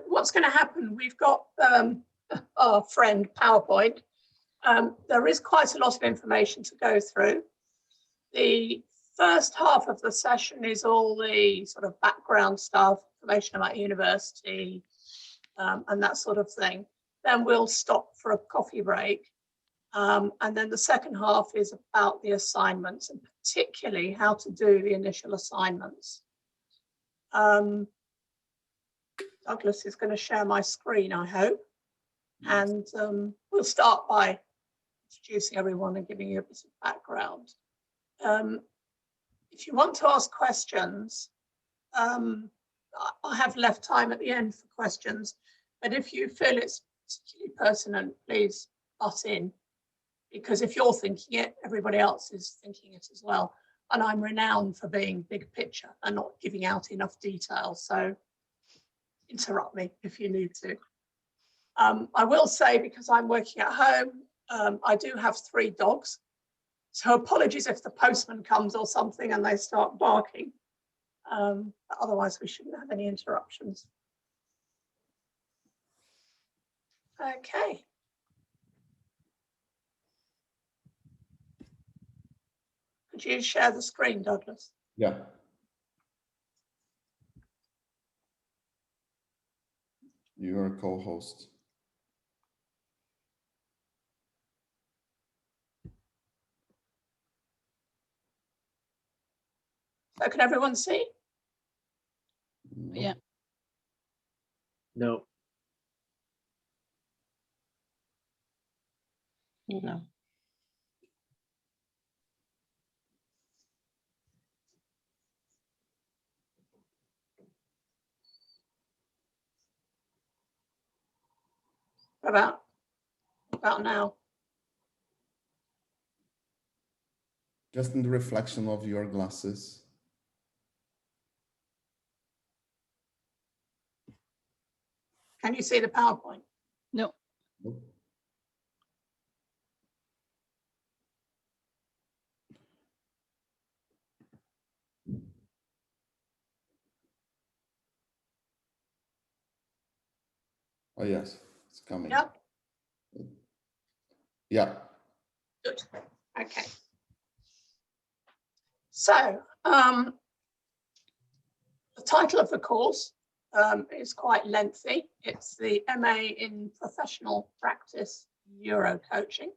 what's going to happen, we've got our friend PowerPoint. There is quite a lot of information to go through. The first half of the session is all the sort of background stuff, information about university, and that sort of thing. Then we'll stop for a coffee break. And then the second half is about the assignments, and particularly how to do the initial assignments. Douglas is going to share my screen, I hope. And we'll start by introducing everyone and giving you a bit of background. If you want to ask questions, I have left time at the end for questions, but if you feel it's particularly pertinent, please butt in, because if you're thinking it, everybody else is thinking it as well. And I'm renowned for being big picture and not giving out enough detail, so interrupt me if you need to. I will say, because I'm working at home, I do have 3 dogs. So apologies if the postman comes or something and they start barking. But otherwise, we shouldn't have any interruptions. Okay. Could you share the screen, Douglas? Yeah. You're a co-host. So can everyone see? Yeah. No. No. About now? Just in the reflection of your glasses. Can you see the PowerPoint? No. Nope. Oh yes, it's coming. Yep. Yeah. Good. Okay. So the title of the course is quite lengthy. It's the MA in Professional Practice Neuro Coaching.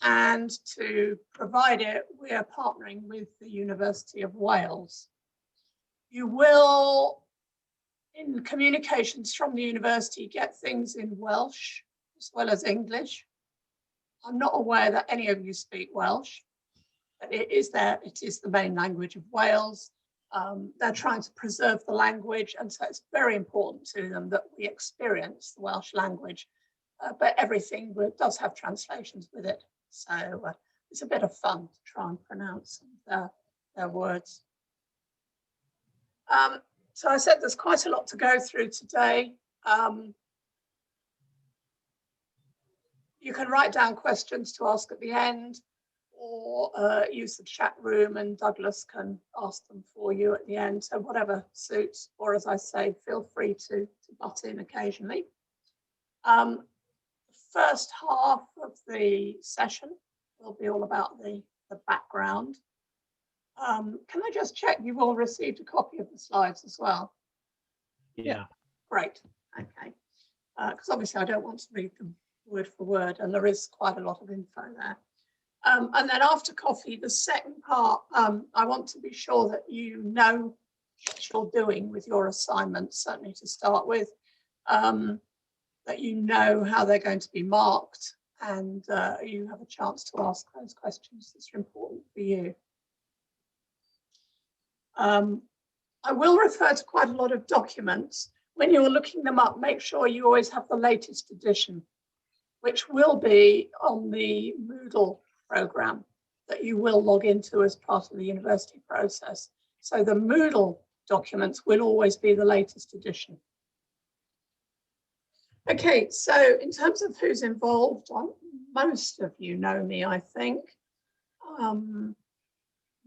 And to provide it, we are partnering with the University of Wales. You will, in communications from the university, get things in Welsh as well as English. I'm not aware that any of you speak Welsh, but it is there. It is the main language of Wales. They're trying to preserve the language, and so it's very important to them that we experience the Welsh language. But everything does have translations with it, so it's a bit of fun to try and pronounce their words. So I said there's quite a lot to go through today. You can write down questions to ask at the end, or use the chat room and Douglas can ask them for you at the end. So whatever suits, or as I say, feel free to butt in occasionally. The first half of the session will be all about the background. Can I just check you've all received a copy of the slides as well? Yeah. Great. Okay. Because obviously I don't want to read them word for word, and there is quite a lot of info there. And then after coffee, the second part, I want to be sure that you know what you're doing with your assignments, certainly to start with, that you know how they're going to be marked, and you have a chance to ask those questions that are important for you. I will refer to quite a lot of documents. When you're looking them up, make sure you always have the latest edition, which will be on the Moodle program that you will log into as part of the university process. So the Moodle documents will always be the latest edition. Okay, so in terms of who's involved, most of you know me, I think.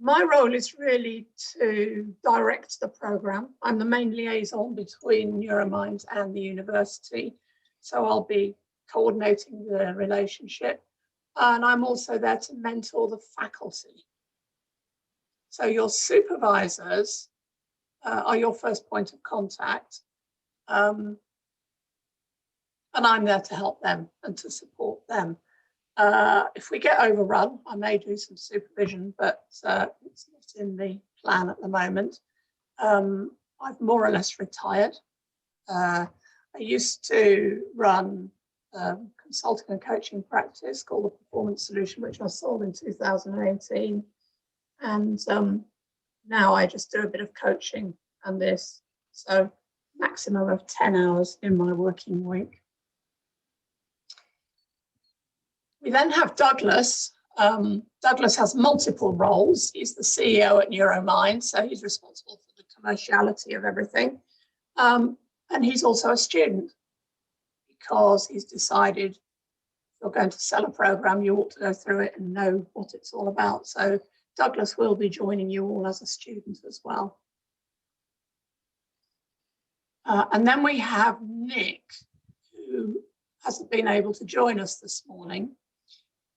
My role is really to direct the program. I'm the main liaison between Neurominds and the university. So I'll be coordinating the relationship. And I'm also there to mentor the faculty. So your supervisors are your first point of contact. And I'm there to help them and to support them. If we get overrun, I may do some supervision, but it's not in the plan at the moment. I've more or less retired. I used to run a consulting and coaching practice called the Performance Solution, which I sold in 2018. And now I just do a bit of coaching and this. So maximum of 10 hours in my working week. We then have Douglas. Douglas has multiple roles. He's the CEO at Neuromind, so he's responsible for the commerciality of everything. And he's also a student because he's decided if you're going to sell a program, you ought to go through it and know what it's all about. So Douglas will be joining you all as a student as well. And then we have Nick, who hasn't been able to join us this morning.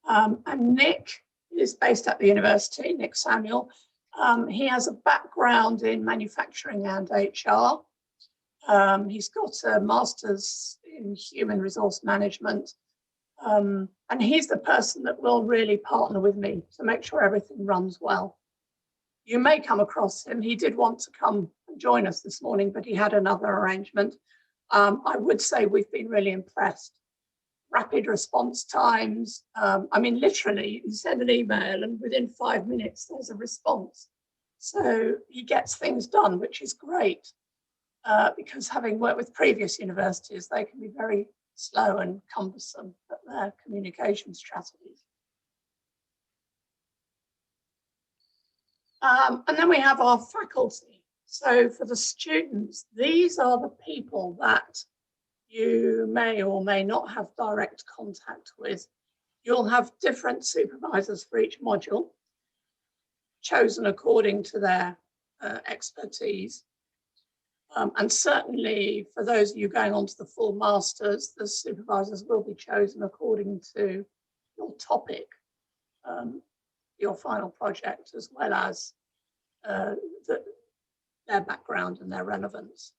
And Nick is based at the university, Nick Samuel. He has a background in manufacturing and HR. He's got a master's in human resource management. And he's the person that will really partner with me to make sure everything runs well. You may come across him. He did want to come and join us this morning, but he had another arrangement. I would say we've been really impressed. Rapid response times. I mean, literally, you send an email and within 5 minutes, there's a response. So he gets things done, which is great. Because having worked with previous universities, they can be very slow and cumbersome at their communication strategies. And then we have our faculty. So for the students, these are the people that you may or may not have direct contact with. You'll have different supervisors for each module, chosen according to their expertise. And certainly for those of you going on to the full masters, the supervisors will be chosen according to your topic, your final project, as well as their background and their relevance.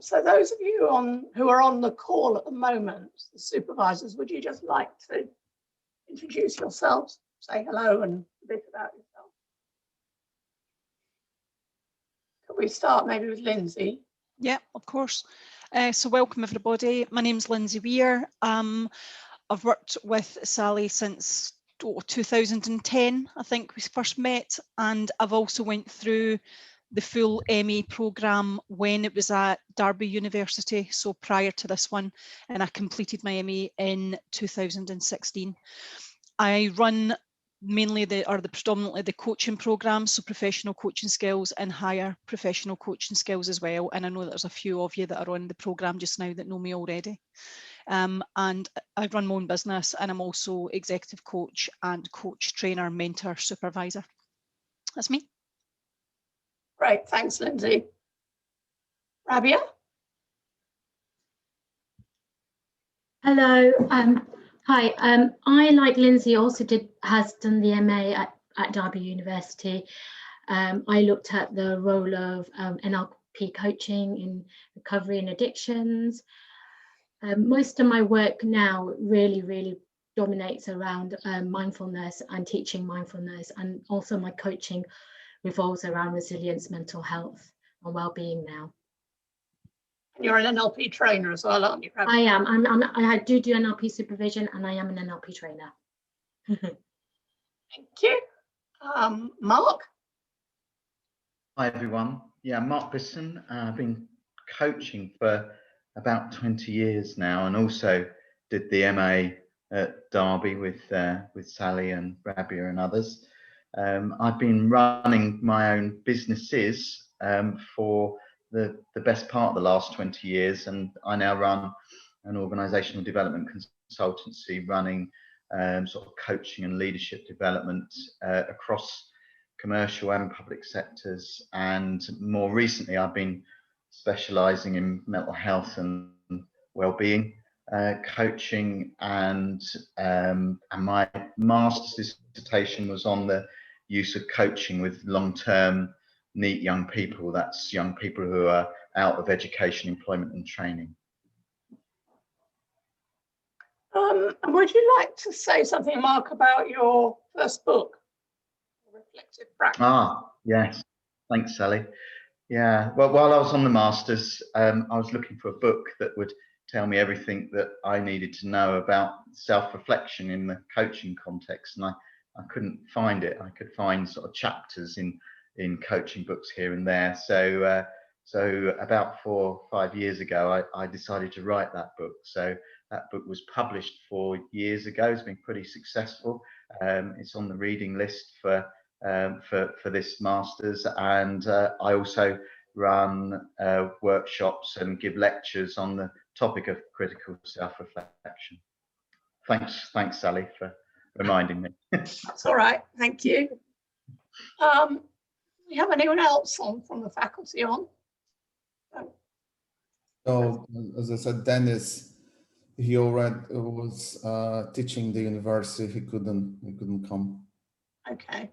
So those of you who are on the call at the moment, the supervisors, would you just like to introduce yourselves, say hello and a bit about yourself? Could we start maybe with Lindsay? Yeah, of course. So welcome everybody. My name's Lindsay Weir. I've worked with Sally since 2010, I think we first met, and I've also went through the full MA programme when it was at Derby University, so prior to this one, and I completed my MA in 2016. I run mainly predominantly the coaching programmes, so professional coaching skills and higher professional coaching skills as well. And I know there's a few of you that are on the programme just now that know me already. And I run my own business, and I'm also executive coach and coach, trainer, mentor, supervisor. That's me. Great, thanks, Lindsay. Rabia? Hello. Hi. I, like Lindsay, also has done the MA at Derby University. I looked at the role of NLP coaching in recovery and addictions. Most of my work now really dominates around mindfulness and teaching mindfulness, and also my coaching revolves around resilience, mental health and well-being now. You're an NLP trainer as well, aren't you, Rabia? I am. I do NLP supervision, and I am an NLP trainer. Thank you. Mark? Hi, everyone. Yeah, Mark Bisson. I've been coaching for about 20 years now, and also did the MA at Derby with Sally and Rabia and others. I've been running my own businesses for the best part of the last 20 years, and I now run an organisational development consultancy running sort of coaching and leadership development across commercial and public sectors. And more recently, I've been specialising in mental health and well-being coaching, and my master's dissertation was on the use of coaching with long-term NEET young people. That's young people who are out of education, employment and training. And would you like to say something, Mark, about your first book, Reflective Practice? Ah, yes. Thanks, Sally. Yeah, well, while I was on the Masters, I was looking for a book that would tell me everything that I needed to know about self-reflection in the coaching context, and I couldn't find it. I could find sort of chapters in coaching books here and there. So about 4 or 5 years ago, I decided to write that book. So that book was published 4 years ago. It's been pretty successful. It's on the reading list for this Masters, and I also run workshops and give lectures on the topic of critical self-reflection. Thanks, Sally, for reminding me. That's all right, thank you. We have anyone else on from the faculty on? So, as I said, Dennis, he already was teaching the university. He couldn't come. Okay.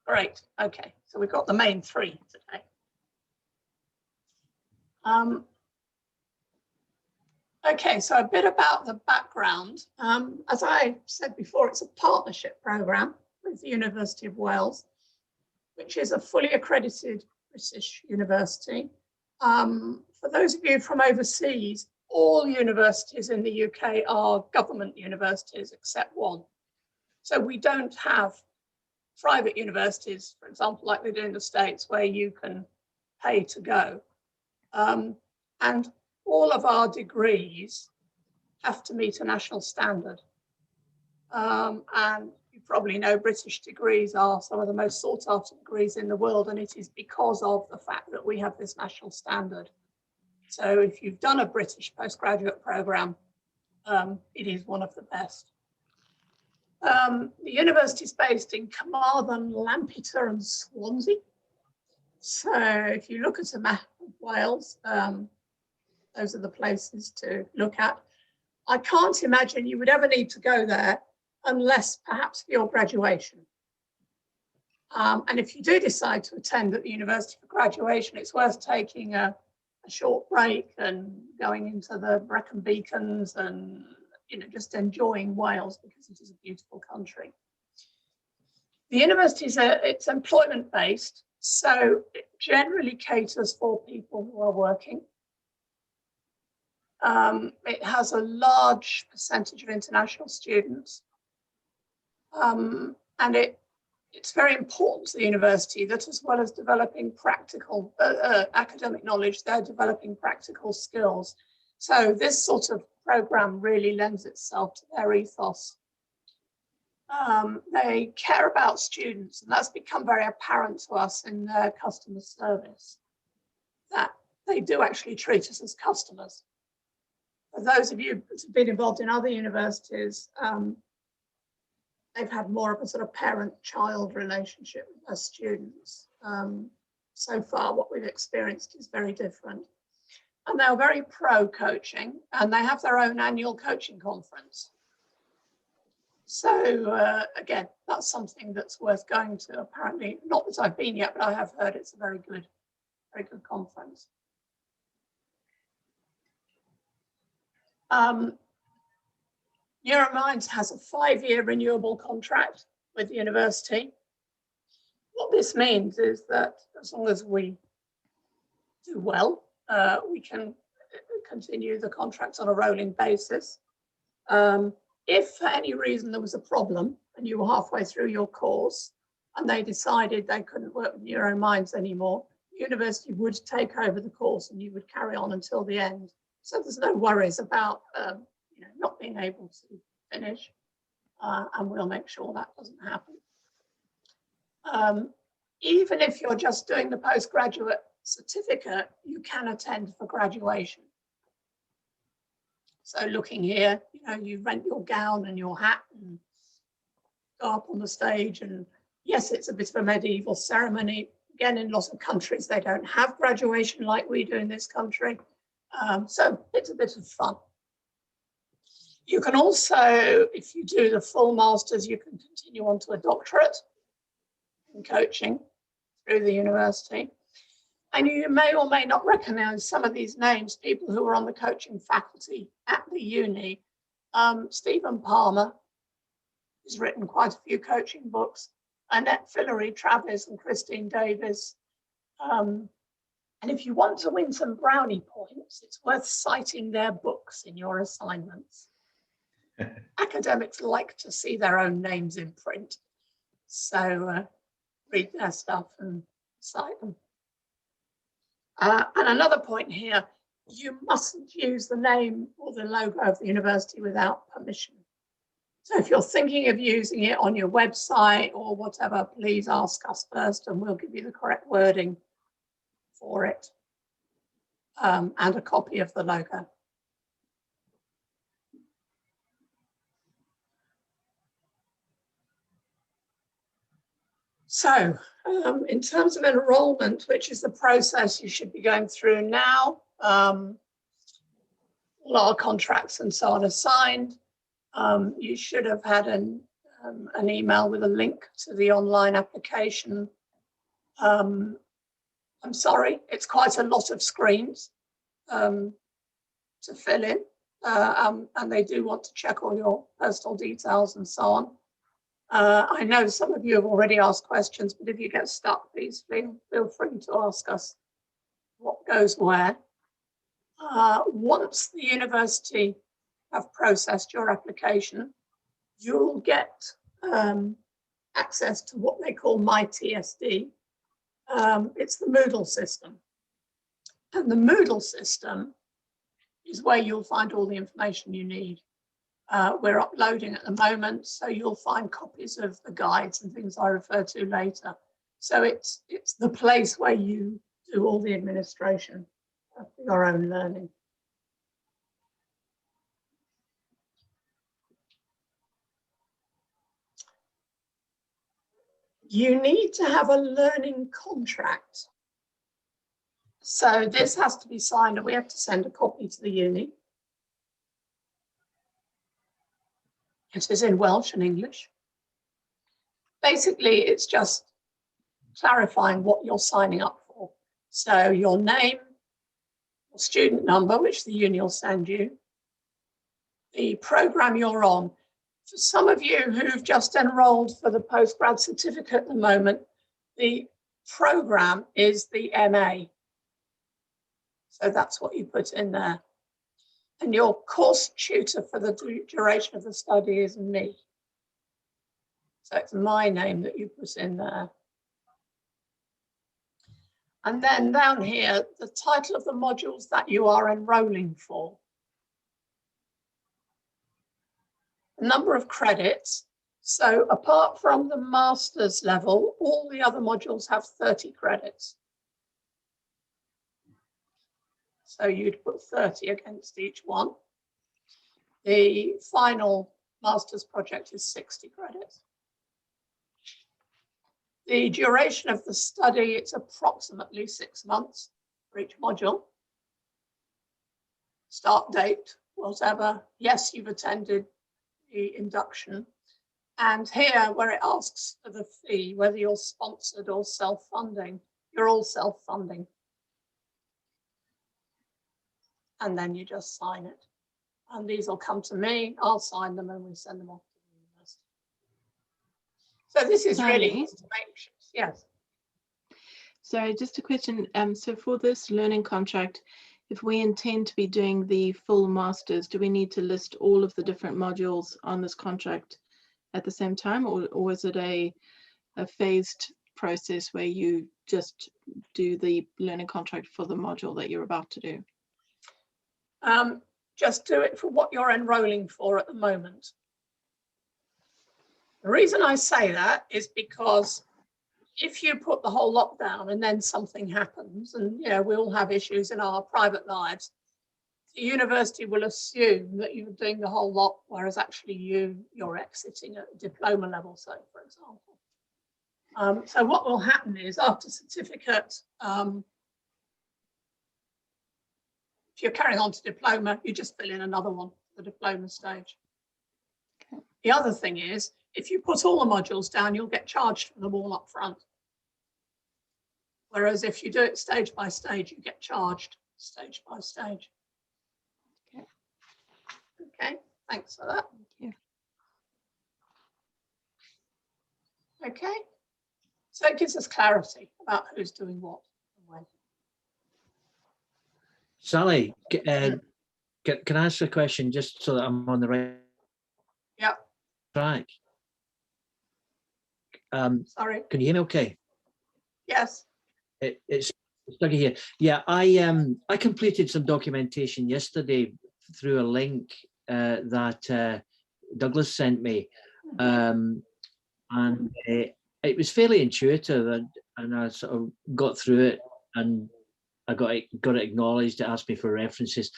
Great. Okay, so we've got the main three today. Okay, so a bit about the background. As I said before, it's a partnership program with the University of Wales, which is a fully accredited British university. For those of you from overseas, all universities in the UK are government universities except one. So we don't have private universities, for example, like they do in the States, where you can pay to go. And all of our degrees have to meet a national standard. And you probably know British degrees are some of the most sought after degrees in the world, and it is because of the fact that we have this national standard. So if you've done a British postgraduate program, it is one of the best. The university is based in Carmarthen, Lampeter and Swansea. So if you look at a map of Wales, those are the places to look at. I can't imagine you would ever need to go there unless perhaps for your graduation. And if you do decide to attend at the university for graduation, it's worth taking a short break and going into the Brecon Beacons and just enjoying Wales, because it is a beautiful country. The university it's employment based, so it generally caters for people who are working. It has a large percentage of international students, and it's very important to the university that, as well as developing practical academic knowledge, they're developing practical skills. So this sort of program really lends itself to their ethos. They care about students, and that's become very apparent to us in their customer service, that they do actually treat us as customers. For those of you that have been involved in other universities, they've had more of a sort of parent-child relationship with their students. So far, what we've experienced is very different. And they're very pro-coaching, and they have their own annual coaching conference. So again, that's something that's worth going to. Apparently, not that I've been yet, but I have heard it's a very good conference. Neurominds has a 5-year renewable contract with the university. What this means is that as long as we do well, we can continue the contracts on a rolling basis. If for any reason there was a problem and you were halfway through your course and they decided they couldn't work with Neurominds anymore, the university would take over the course and you would carry on until the end. So there's no worries about not being able to finish, and we'll make sure that doesn't happen. Even if you're just doing the postgraduate certificate, you can attend for graduation. So looking here, you rent your gown and your hat and go up on the stage and Yes, it's a bit of a medieval ceremony. Again, in lots of countries, they don't have graduation like we do in this country. So it's a bit of fun. You can also, if you do the full masters, you can continue on to a doctorate in coaching through the university. And you may or may not recognize some of these names, people who are on the coaching faculty at the uni. Stephen Palmer has written quite a few coaching books. Annette Fillery, Travis and Christine Davis. And if you want to win some brownie points, it's worth citing their books in your assignments. Academics like to see their own names in print. So read their stuff and cite them. And another point here, you mustn't use the name or the logo of the university without permission. So if you're thinking of using it on your website or whatever, please ask us first and we'll give you the correct wording for it, and a copy of the logo. So in terms of enrollment, which is the process you should be going through now, all our contracts and so on are signed. You should have had an email with a link to the online application. I'm sorry, it's quite a lot of screens to fill in, and they do want to check all your personal details and so on. I know some of you have already asked questions, but if you get stuck, please feel free to ask us what goes where. Once the university have processed your application, you'll get access to what they call My TSD. It's the Moodle system. And the Moodle system is where you'll find all the information you need. We're uploading at the moment, so you'll find copies of the guides and things I refer to later. So it's the place where you do all the administration of your own learning. You need to have a learning contract. So this has to be signed and we have to send a copy to the uni. It is in Welsh and English. Basically, it's just clarifying what you're signing up for. So your name, your student number, which the uni will send you, the program you're on. For some of you who've just enrolled for the postgrad certificate at the moment, the program is the MA. So that's what you put in there. And your course tutor for the duration of the study is me. So it's my name that you put in there. And then down here, the title of the modules that you are enrolling for. Number of credits. So apart from the master's level, all the other modules have 30 credits. So you'd put 30 against each one. The final master's project is 60 credits. The duration of the study, it's approximately 6 months for each module. Start date, whatever. Yes, you've attended the induction. And here, where it asks for the fee, whether you're sponsored or self-funding, you're all self-funding. And then you just sign it. And these will come to me, I'll sign them and we send them off to the university. So this is really just to make sure, yes. Sorry, just a question. So for this learning contract, if we intend to be doing the full masters, do we need to list all of the different modules on this contract at the same time, or is it a phased process where you just do the learning contract for the module that you're about to do? Just do it for what you're enrolling for at the moment. The reason I say that is because if you put the whole lot down and then something happens, and you know, we all have issues in our private lives, the university will assume that you're doing the whole lot, whereas actually you're exiting at diploma level, so for example. So what will happen is after certificate, if you're carrying on to diploma, you just fill in another one for the diploma stage. Okay. The other thing is, if you put all the modules down, you'll get charged for them all up front. Whereas if you do it stage by stage, you get charged stage by stage. Okay. Okay, thanks for that. Thank you. Okay, so it gives us clarity about who's doing what and when. Sally, can I ask a question just so that I'm on the right Yeah, track? sorry. Can you hear me okay? Yes. It's stuck here. Yeah, I completed some documentation yesterday through a link that Douglas sent me, and it was fairly intuitive, and I sort of got through it, and I got it acknowledged. It asked me for references.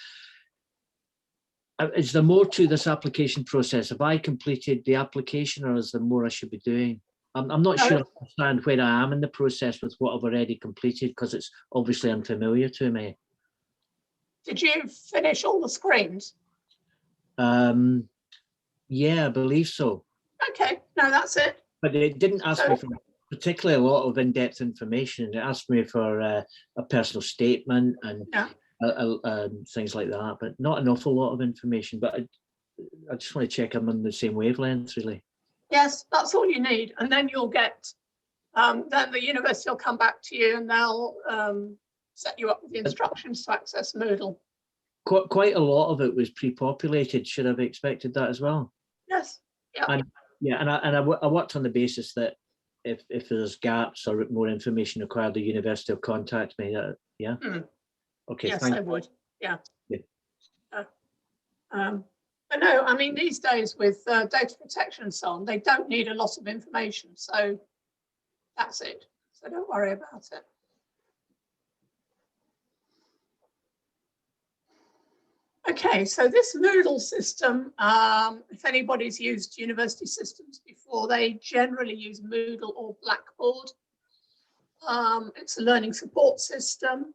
Is there more to this application process? Have I completed the application, or is there more I should be doing? I'm not sure I understand where I am in the process with what I've already completed, because it's obviously unfamiliar to me. Did you finish all the screens? Yeah, I believe so. Okay, no, that's it. But it didn't ask me for particularly a lot of in-depth information. It asked me for a personal statement and things like that, but not an awful lot of information. But I just want to check I'm on the same wavelength, really. Yes, that's all you need. And then you'll get, then the university will come back to you and they'll set you up with the instructions to access Moodle. Quite a lot of it was pre-populated. Should I have expected that as well? Yes. Yeah. And yeah, and I worked on the basis that if there's gaps or more information required, the university will contact me. Yeah. Okay. Yes, I would. Yeah. But no, I mean, these days with data protection and so on, they don't need a lot of information. So that's it. So don't worry about it. Okay, so this Moodle system, if anybody's used university systems before, they generally use Moodle or Blackboard. It's a learning support system.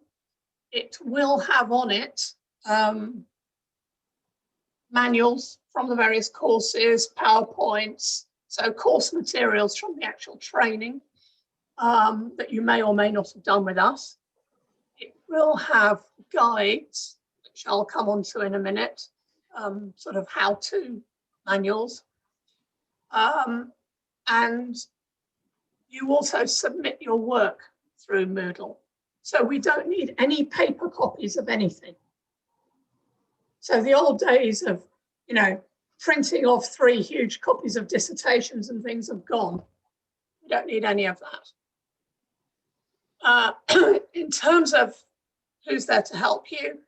It will have on it manuals from the various courses, PowerPoints, so course materials from the actual training that you may or may not have done with us. It will have guides, which I'll come on to in a minute, sort of how-to manuals. And you also submit your work through Moodle. So we don't need any paper copies of anything. So the old days of, you know, printing off 3 huge copies of dissertations and things have gone. We don't need any of that. In terms of who's there to help you,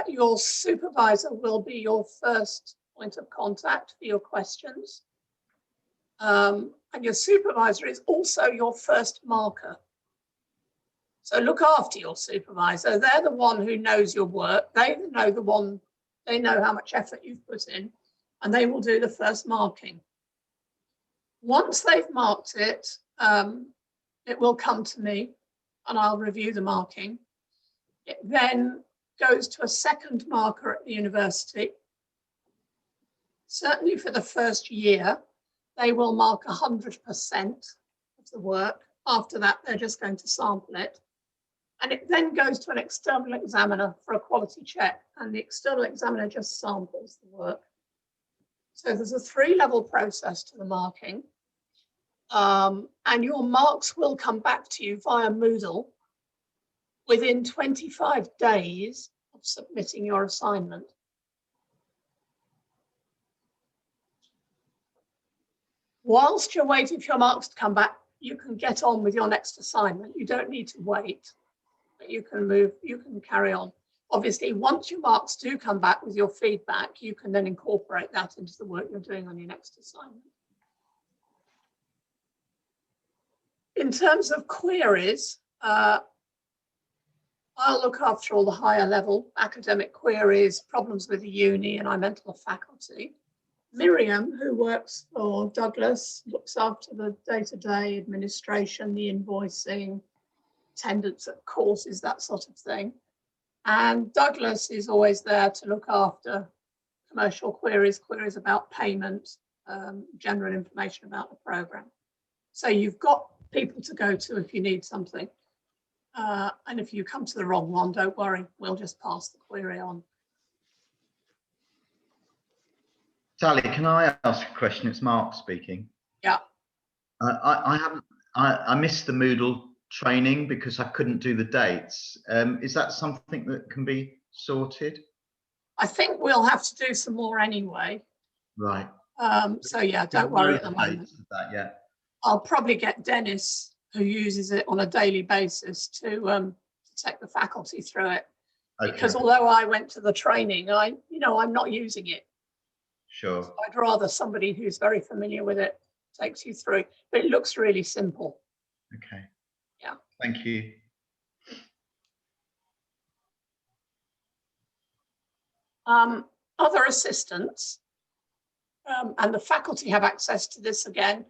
your supervisor will be your first point of contact for your questions. And your supervisor is also your first marker. So look after your supervisor. They're the one who knows your work. They know how much effort you've put in, and they will do the first marking. Once they've marked it, it will come to me and I'll review the marking. It then goes to a second marker at the university. Certainly for the first year, they will mark 100% of the work. After that, they're just going to sample it. And it then goes to an external examiner for a quality check, and the external examiner just samples the work. So there's a 3-level process to the marking. And your marks will come back to you via Moodle within 25 days of submitting your assignment. Whilst you're waiting for your marks to come back, you can get on with your next assignment. You don't need to wait, but you can carry on. Obviously, once your marks do come back with your feedback, you can then incorporate that into the work you're doing on your next assignment. In terms of queries, I'll look after all the higher level academic queries, problems with the uni, and I mentor faculty. Miriam, who works for Douglas, looks after the day-to-day administration, the invoicing, attendance at courses, that sort of thing. And Douglas is always there to look after commercial queries, queries about payment, general information about the program. So you've got people to go to if you need something. And if you come to the wrong one, don't worry, we'll just pass the query on. Sally, can I ask a question? It's Mark speaking. Yeah. I missed the Moodle training because I couldn't do the dates. Is that something that can be sorted? I think we'll have to do some more anyway. Right. So yeah, don't worry at the moment. Yeah. I'll probably get Dennis, who uses it on a daily basis, to take the faculty through it. Okay. Because although I went to the training, I'm not using it. Sure. So I'd rather somebody who's very familiar with it takes you through. But it looks really simple. Okay. Yeah. Thank you. Other assistants, and the faculty have access to this again.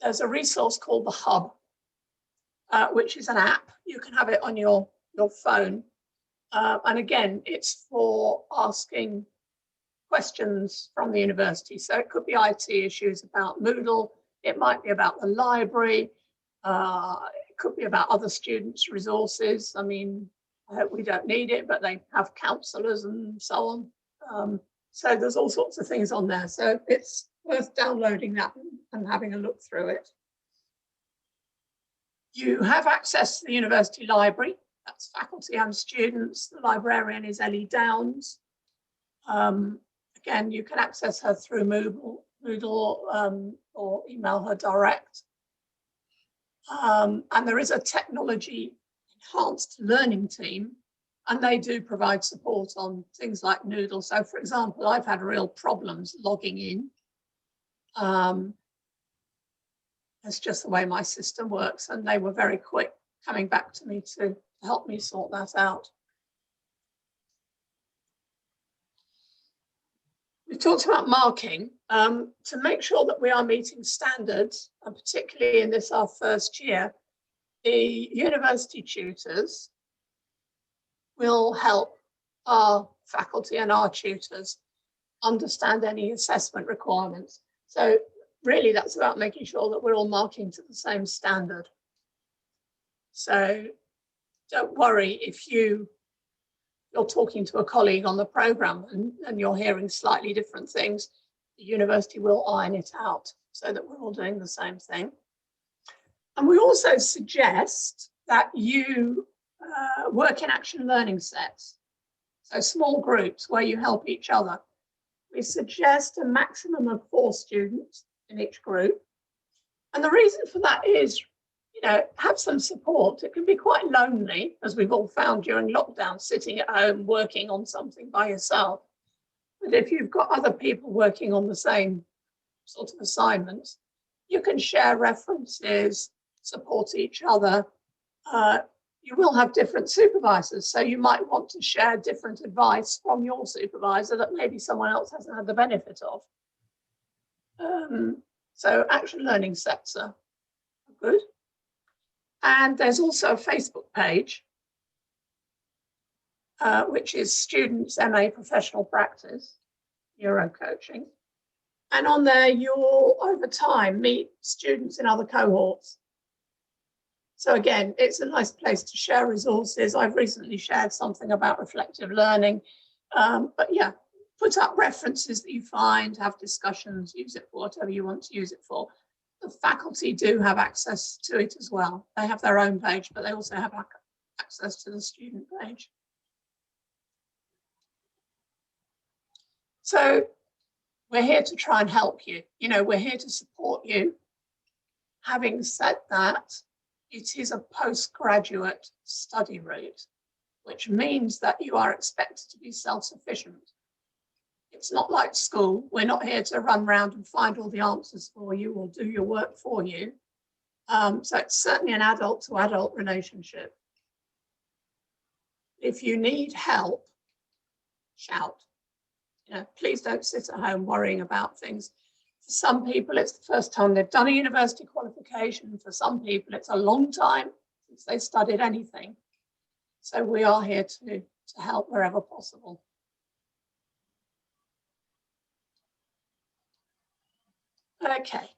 There's a resource called the Hub, which is an app. You can have it on your phone. And again, it's for asking questions from the university. So it could be IT issues about Moodle. It might be about the library. It could be about other students' resources. I mean, we don't need it, but they have counselors and so on. So there's all sorts of things on there. So it's worth downloading that and having a look through it. You have access to the university library. That's faculty and students. The librarian is Ellie Downs. Again, you can access her through Moodle or email her direct. And there is a technology enhanced learning team, and they do provide support on things like Moodle. So for example, I've had real problems logging in. That's just the way my system works, and they were very quick coming back to me to help me sort that out. We talked about marking. To make sure that we are meeting standards, and particularly in this our first year, the university tutors will help our faculty and our tutors understand any assessment requirements. So really that's about making sure that we're all marking to the same standard. So don't worry if you're talking to a colleague on the programme and you're hearing slightly different things. The university will iron it out so that we're all doing the same thing. And we also suggest that you work in action learning sets. So small groups where you help each other. We suggest a maximum of 4 students in each group. And the reason for that is, have some support. It can be quite lonely, as we've all found during lockdown, sitting at home working on something by yourself. But if you've got other people working on the same sort of assignments, you can share references, support each other. You will have different supervisors, so you might want to share different advice from your supervisor that maybe someone else hasn't had the benefit of. So action learning sets are good. And there's also a Facebook page, which is Students MA Professional Practice, Neuro Coaching. And on there, you'll, over time, meet students in other cohorts. So again, it's a nice place to share resources. I've recently shared something about reflective learning. But yeah, put up references that you find, have discussions, use it for whatever you want to use it for. The faculty do have access to it as well. They have their own page, but they also have access to the student page. So we're here to try and help you. We're here to support you. Having said that, it is a postgraduate study route, which means that you are expected to be self-sufficient. It's not like school. We're not here to run around and find all the answers for you or do your work for you. So it's certainly an adult-to-adult relationship. If you need help, shout. You know, please don't sit at home worrying about things. For some people, it's the first time they've done a university qualification. For some people, it's a long time since they studied anything. So we are here to help wherever possible. Okay.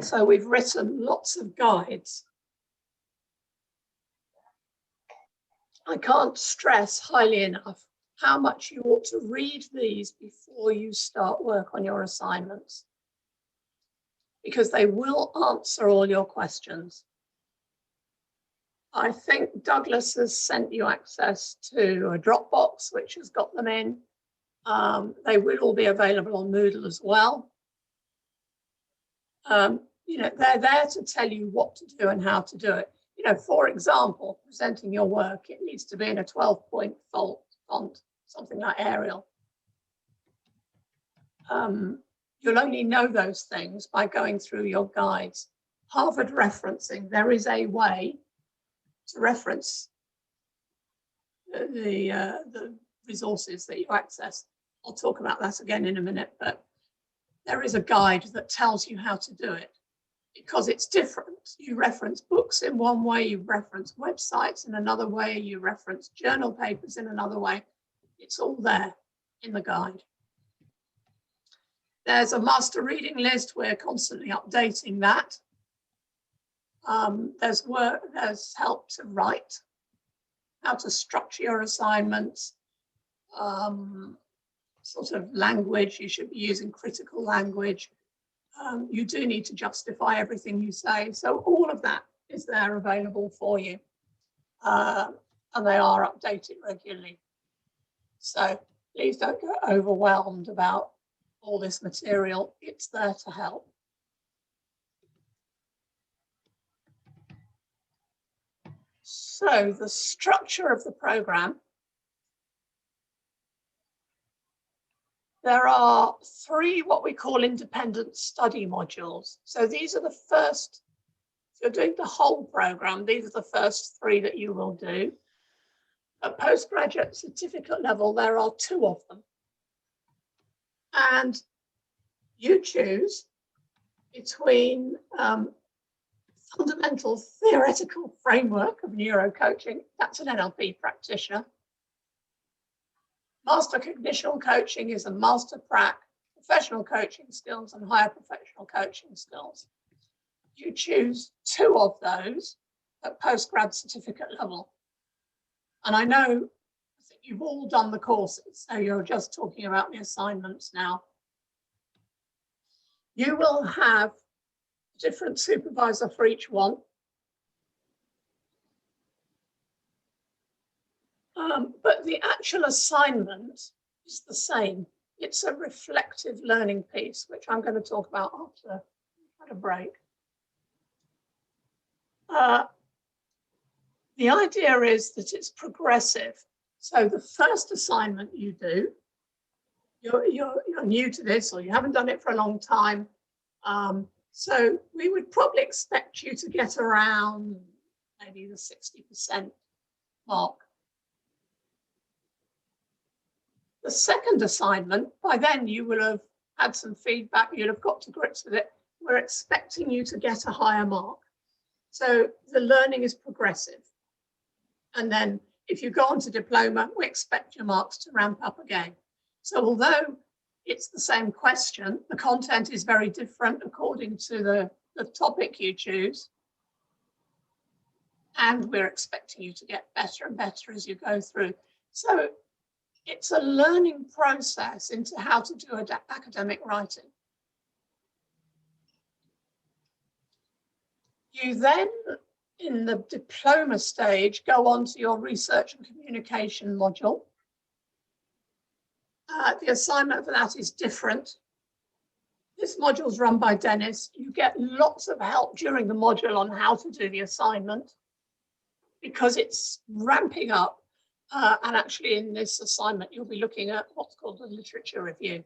So we've written lots of guides. I can't stress highly enough how much you ought to read these before you start work on your assignments, because they will answer all your questions. I think Douglas has sent you access to a Dropbox, which has got them in. They will all be available on Moodle as well. You know, they're there to tell you what to do and how to do it. You know, for example, presenting your work, it needs to be in a 12-point font, something like Arial. You'll only know those things by going through your guides. Harvard referencing, there is a way to reference the resources that you access. I'll talk about that again in a minute, but there is a guide that tells you how to do it, because it's different. You reference books in one way, you reference websites in another way, you reference journal papers in another way. It's all there in the guide. There's a master reading list. We're constantly updating that. There's help to write, how to structure your assignments, sort of language. You should be using critical language. You do need to justify everything you say. So all of that is there available for you. And they are updated regularly. So please don't get overwhelmed about all this material. It's there to help. So the structure of the program. There are 3 what we call independent study modules. So these are the first, if you're doing the whole program, these are the first 3 that you will do. At postgraduate certificate level, there are 2 of them. And you choose between fundamental theoretical framework of neurocoaching, that's an NLP practitioner. Master cognitional coaching is a master prac, professional coaching skills and higher professional coaching skills. You choose 2 of those at postgrad certificate level. And I think you've all done the courses, so you're just talking about the assignments now. You will have a different supervisor for each one. But the actual assignment is the same. It's a reflective learning piece, which I'm going to talk about after a break. The idea is that it's progressive. So the first assignment you do, you're new to this or you haven't done it for a long time. So we would probably expect you to get around maybe the 60% mark. The second assignment, by then you will have had some feedback, you'll have got to grips with it. We're expecting you to get a higher mark. So the learning is progressive. And then if you go on to diploma, we expect your marks to ramp up again. So although it's the same question, the content is very different according to the topic you choose. And we're expecting you to get better and better as you go through. So it's a learning process into how to do academic writing. You then, in the diploma stage, go on to your research and communication module. The assignment for that is different. This module is run by Dennis. You get lots of help during the module on how to do the assignment because it's ramping up. And actually in this assignment, you'll be looking at what's called a literature review.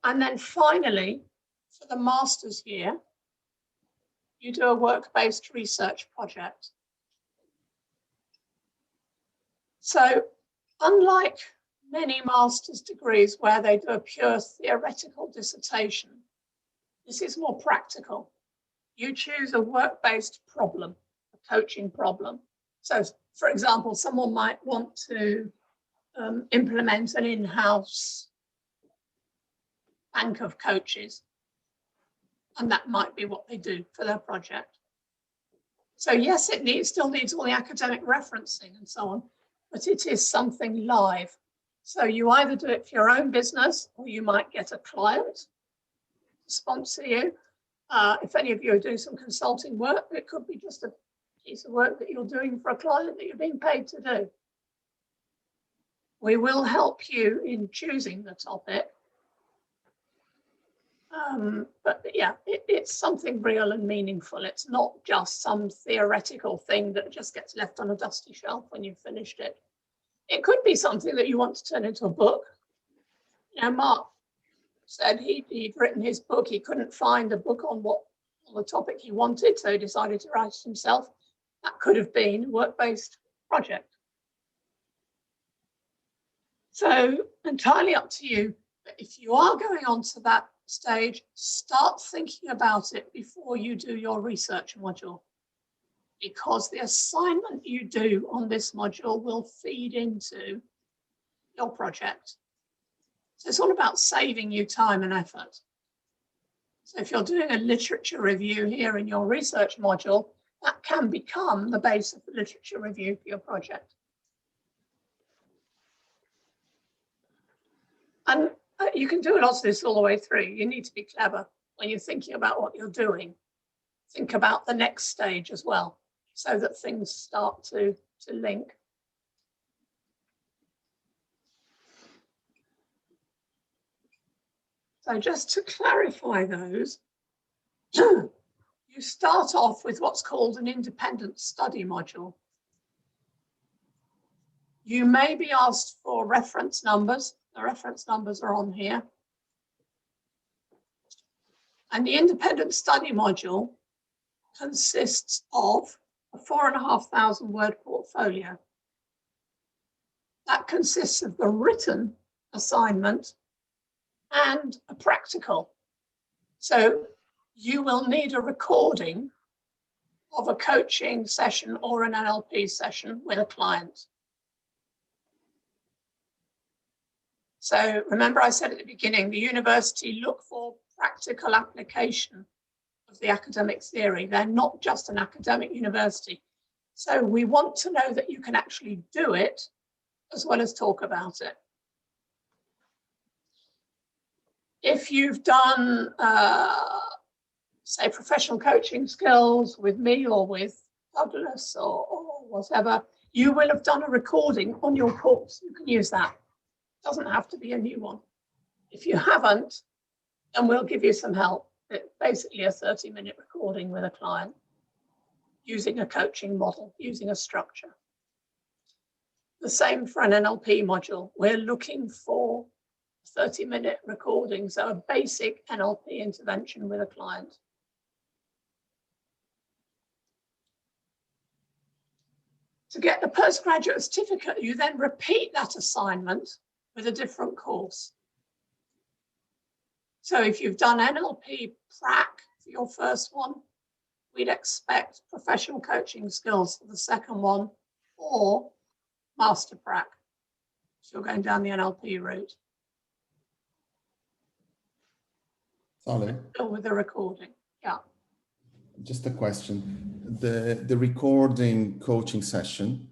And then finally, for the master's year, you do a work-based research project. So unlike many master's degrees where they do a pure theoretical dissertation, this is more practical. You choose a work-based problem, a coaching problem. So, for example, someone might want to implement an in-house bank of coaches, and that might be what they do for their project. So yes, it still needs all the academic referencing and so on, but it is something live. So you either do it for your own business, or you might get a client to sponsor you. If any of you are doing some consulting work, it could be just a piece of work that you're doing for a client that you're being paid to do. We will help you in choosing the topic. But yeah, it's something real and meaningful. It's not just some theoretical thing that just gets left on a dusty shelf when you've finished it. It could be something that you want to turn into a book. You know, Mark said he'd written his book. He couldn't find a book on the topic he wanted, so he decided to write it himself. That could have been a work-based project. So entirely up to you. But if you are going on to that stage, start thinking about it before you do your research module, because the assignment you do on this module will feed into your project. So it's all about saving you time and effort. So if you're doing a literature review here in your research module, that can become the base of the literature review for your project. And you can do a lot of this all the way through. You need to be clever when you're thinking about what you're doing. Think about the next stage as well, so that things start to link. So just to clarify those, you start off with what's called an independent study module. You may be asked for reference numbers. The reference numbers are on here. And the independent study module consists of a 4,500 word portfolio. That consists of the written assignment and a practical. So you will need a recording of a coaching session or an NLP session with a client. So remember I said at the beginning, the university look for practical application of the academic theory. They're not just an academic university. So we want to know that you can actually do it as well as talk about it. If you've done, say, professional coaching skills with me or with Douglas or whatever, you will have done a recording on your course. You can use that. It doesn't have to be a new one. If you haven't, then we'll give you some help. It's basically a 30-minute recording with a client using a coaching model, using a structure. The same for an NLP module. We're looking for 30-minute recording, so a basic NLP intervention with a client. To get the postgraduate certificate, you then repeat that assignment with a different course. So if you've done NLP Prac for your first one, we'd expect professional coaching skills for the second one, or Master Prac, if you're going down the NLP route. Sally, Still with the recording, yeah. just a question. The recording coaching session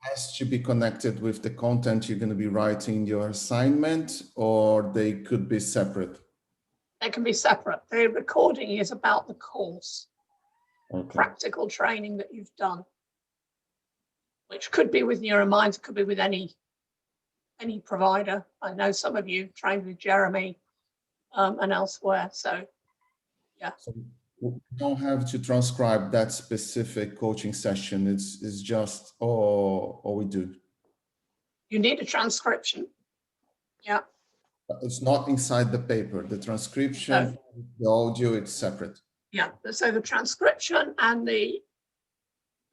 has to be connected with the content you're going to be writing your assignment, or they could be separate? They can be separate. The recording is about the course, Okay. practical training that you've done, which could be with NeuroMinds, could be with any provider. I know some of you trained with Jeremy and elsewhere. So, yeah. So we don't have to transcribe that specific coaching session. It's just, or we do. You need a transcription. Yeah. It's not inside the paper. The transcription, the audio, it's separate. Yeah, so the transcription and the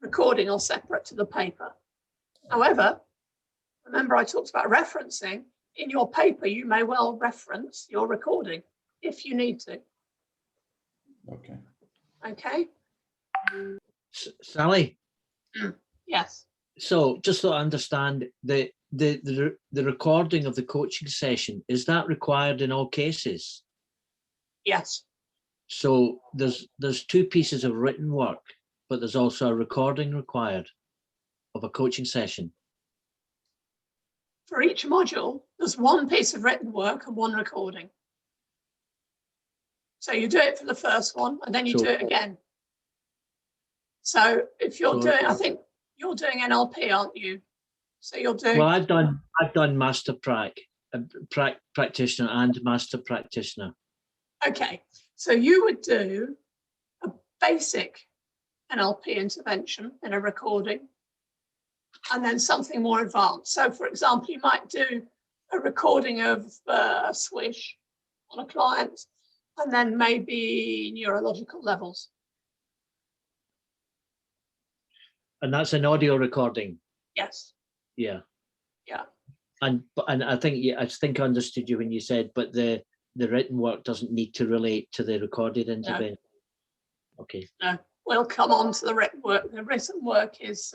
recording are separate to the paper. However, remember I talked about referencing. In your paper, you may well reference your recording if you need to. Okay. Okay? Sally, Yes. so just so I understand, the recording of the coaching session, is that required in all cases? Yes. So there's two pieces of written work, but there's also a recording required of a coaching session. For each module, there's one piece of written work and one recording. So you do it for the first one and then you So- do it again. So if you're So- doing, I think you're doing NLP, aren't you? So you're doing, Well, I've done master practitioner and master practitioner. okay. So you would do a basic NLP intervention in a recording and then something more advanced. So for example, you might do a recording of a swish on a client and then maybe neurological levels. And that's an audio recording. Yes. Yeah. Yeah. And I think I understood you when you said, but the written work doesn't need to relate to the recorded intervention. No. Okay. No, we'll come on to the written work. The written work is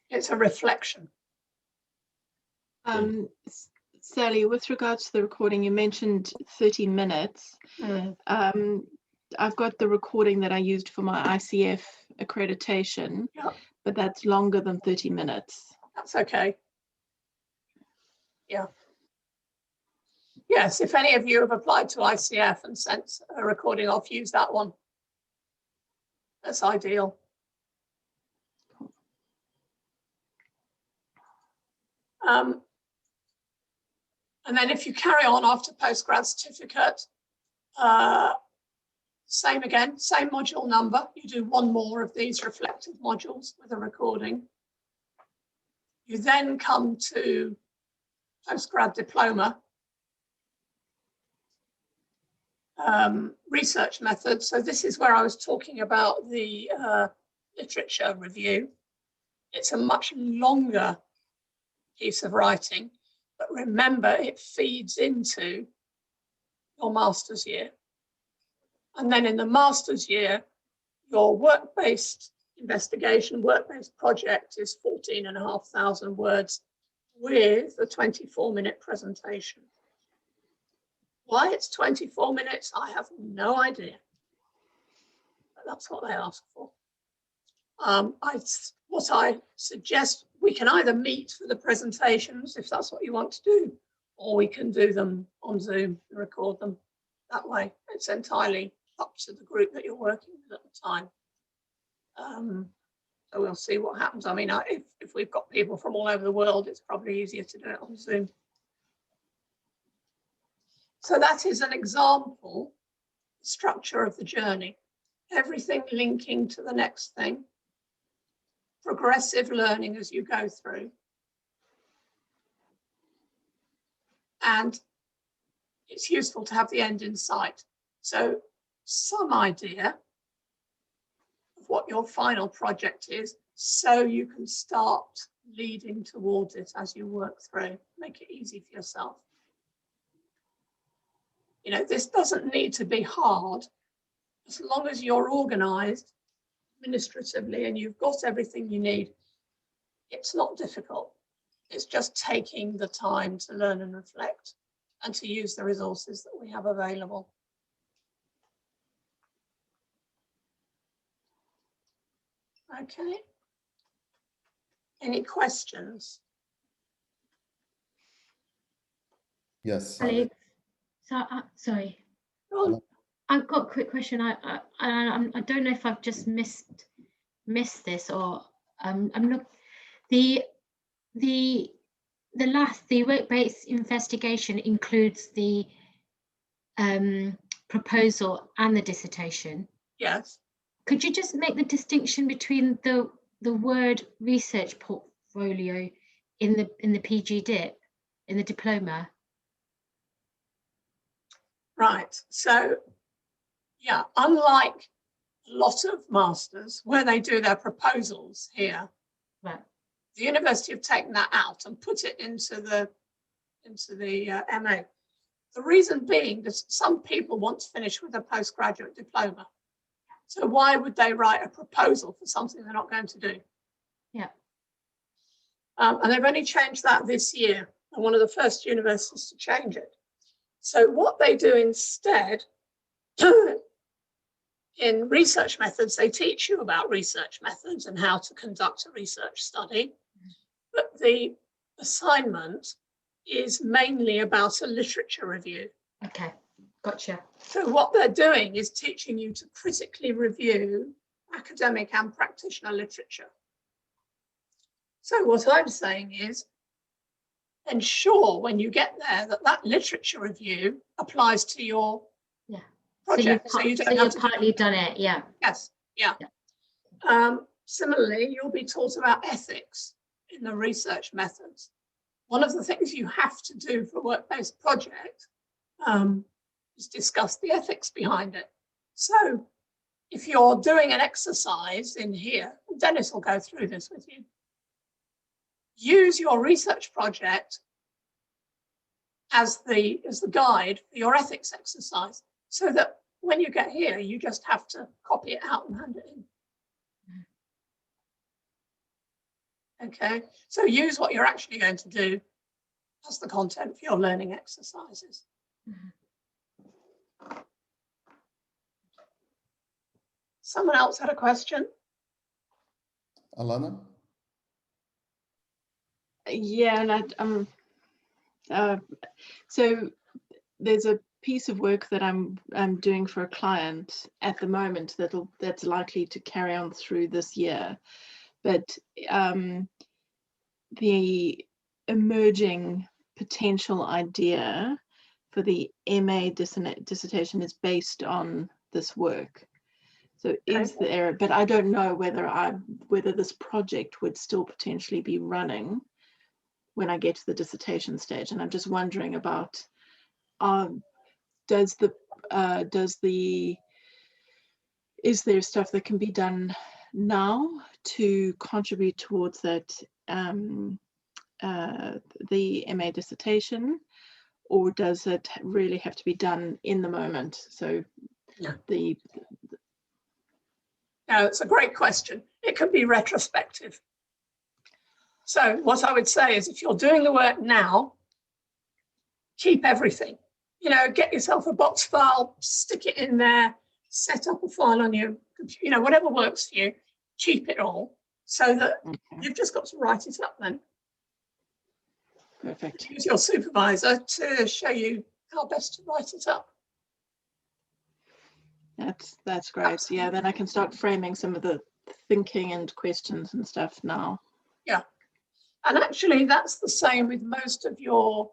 it's a reflection. Sally, with regards to the recording, you mentioned 30 minutes. I've got the recording that I used for my ICF accreditation, Yeah. but that's longer than 30 minutes. That's okay. Yeah. Yes, if any of you have applied to ICF and sent a recording off, use that one. That's ideal. And then if you carry on after postgrad certificate, same again, same module number. You do one more of these reflective modules with a recording. You then come to postgrad diploma, research methods. So this is where I was talking about the literature review. It's a much longer piece of writing, but remember it feeds into your master's year. And then in the master's year, your work-based investigation, work-based project is 14,500 words with a 24-minute presentation. Why it's 24 minutes, I have no idea. But that's what they ask for. What I suggest, we can either meet for the presentations if that's what you want to do, or we can do them on Zoom and record them that way. It's entirely up to the group that you're working with at the time. So we'll see what happens. I mean, if we've got people from all over the world, it's probably easier to do it on Zoom. So that is an example structure of the journey. Everything linking to the next thing. Progressive learning as you go through. And it's useful to have the end in sight. So some idea of what your final project is, so you can start leading towards it as you work through. Make it easy for yourself. You know, this doesn't need to be hard as long as you're organized administratively and you've got everything you need. It's not difficult. It's just taking the time to learn and reflect and to use the resources that we have available. Okay. Any questions? Yes. Sally. Alex, so sorry. Go on. I've got a quick question. I don't know if I've just missed this, or I'm not the work-based investigation includes the proposal and the dissertation. Yes. Could you just make the distinction between the word research portfolio in the PG dip, in the diploma? Right. So, yeah, unlike a lot of masters where they do their proposals here, Right. the university have taken that out and put it into the MA. The reason being that some people want to finish with a postgraduate diploma. So why would they write a proposal for something they're not going to do? Yeah. And they've only changed that this year. They're one of the first universities to change it. So what they do instead, in research methods, they teach you about research methods and how to conduct a research study. But the assignment is mainly about a literature review. Okay, gotcha. So what they're doing is teaching you to critically review academic and practitioner literature. So what I'm saying is, ensure when you get there that that literature review applies to your project. So you've partly done it, yeah. Yes, yeah. Similarly, you'll be taught about ethics in the research methods. One of the things you have to do for a work-based project is discuss the ethics behind it. So if you're doing an exercise in here, Dennis will go through this with you, use your research project as the guide for your ethics exercise, so that when you get here, you just have to copy it out and hand it in. Okay, so use what you're actually going to do as the content for your learning exercises. Someone else had a question? Alana? Yeah, and so there's a piece of work that I'm doing for a client at the moment that's likely to carry on through this year, but the emerging potential idea for the MA dissertation is based on this work. So is there, but I don't know whether this project would still potentially be running when I get to the dissertation stage. And I'm just wondering about, is there stuff that can be done now to contribute towards that, the MA dissertation, or does it really have to be done in the moment? So Yeah. No, it's a great question. It can be retrospective. So what I would say is, if you're doing the work now, keep everything. You know, get yourself a box file, stick it in there, set up a file on your computer, you know, whatever works for you, keep it all, so that you've just got to write it up then. perfect. Use your supervisor to show you how best to write it up. That's great. Absolutely. Yeah, then I can start framing some of the thinking and questions and stuff now. Yeah, and actually that's the same with most of your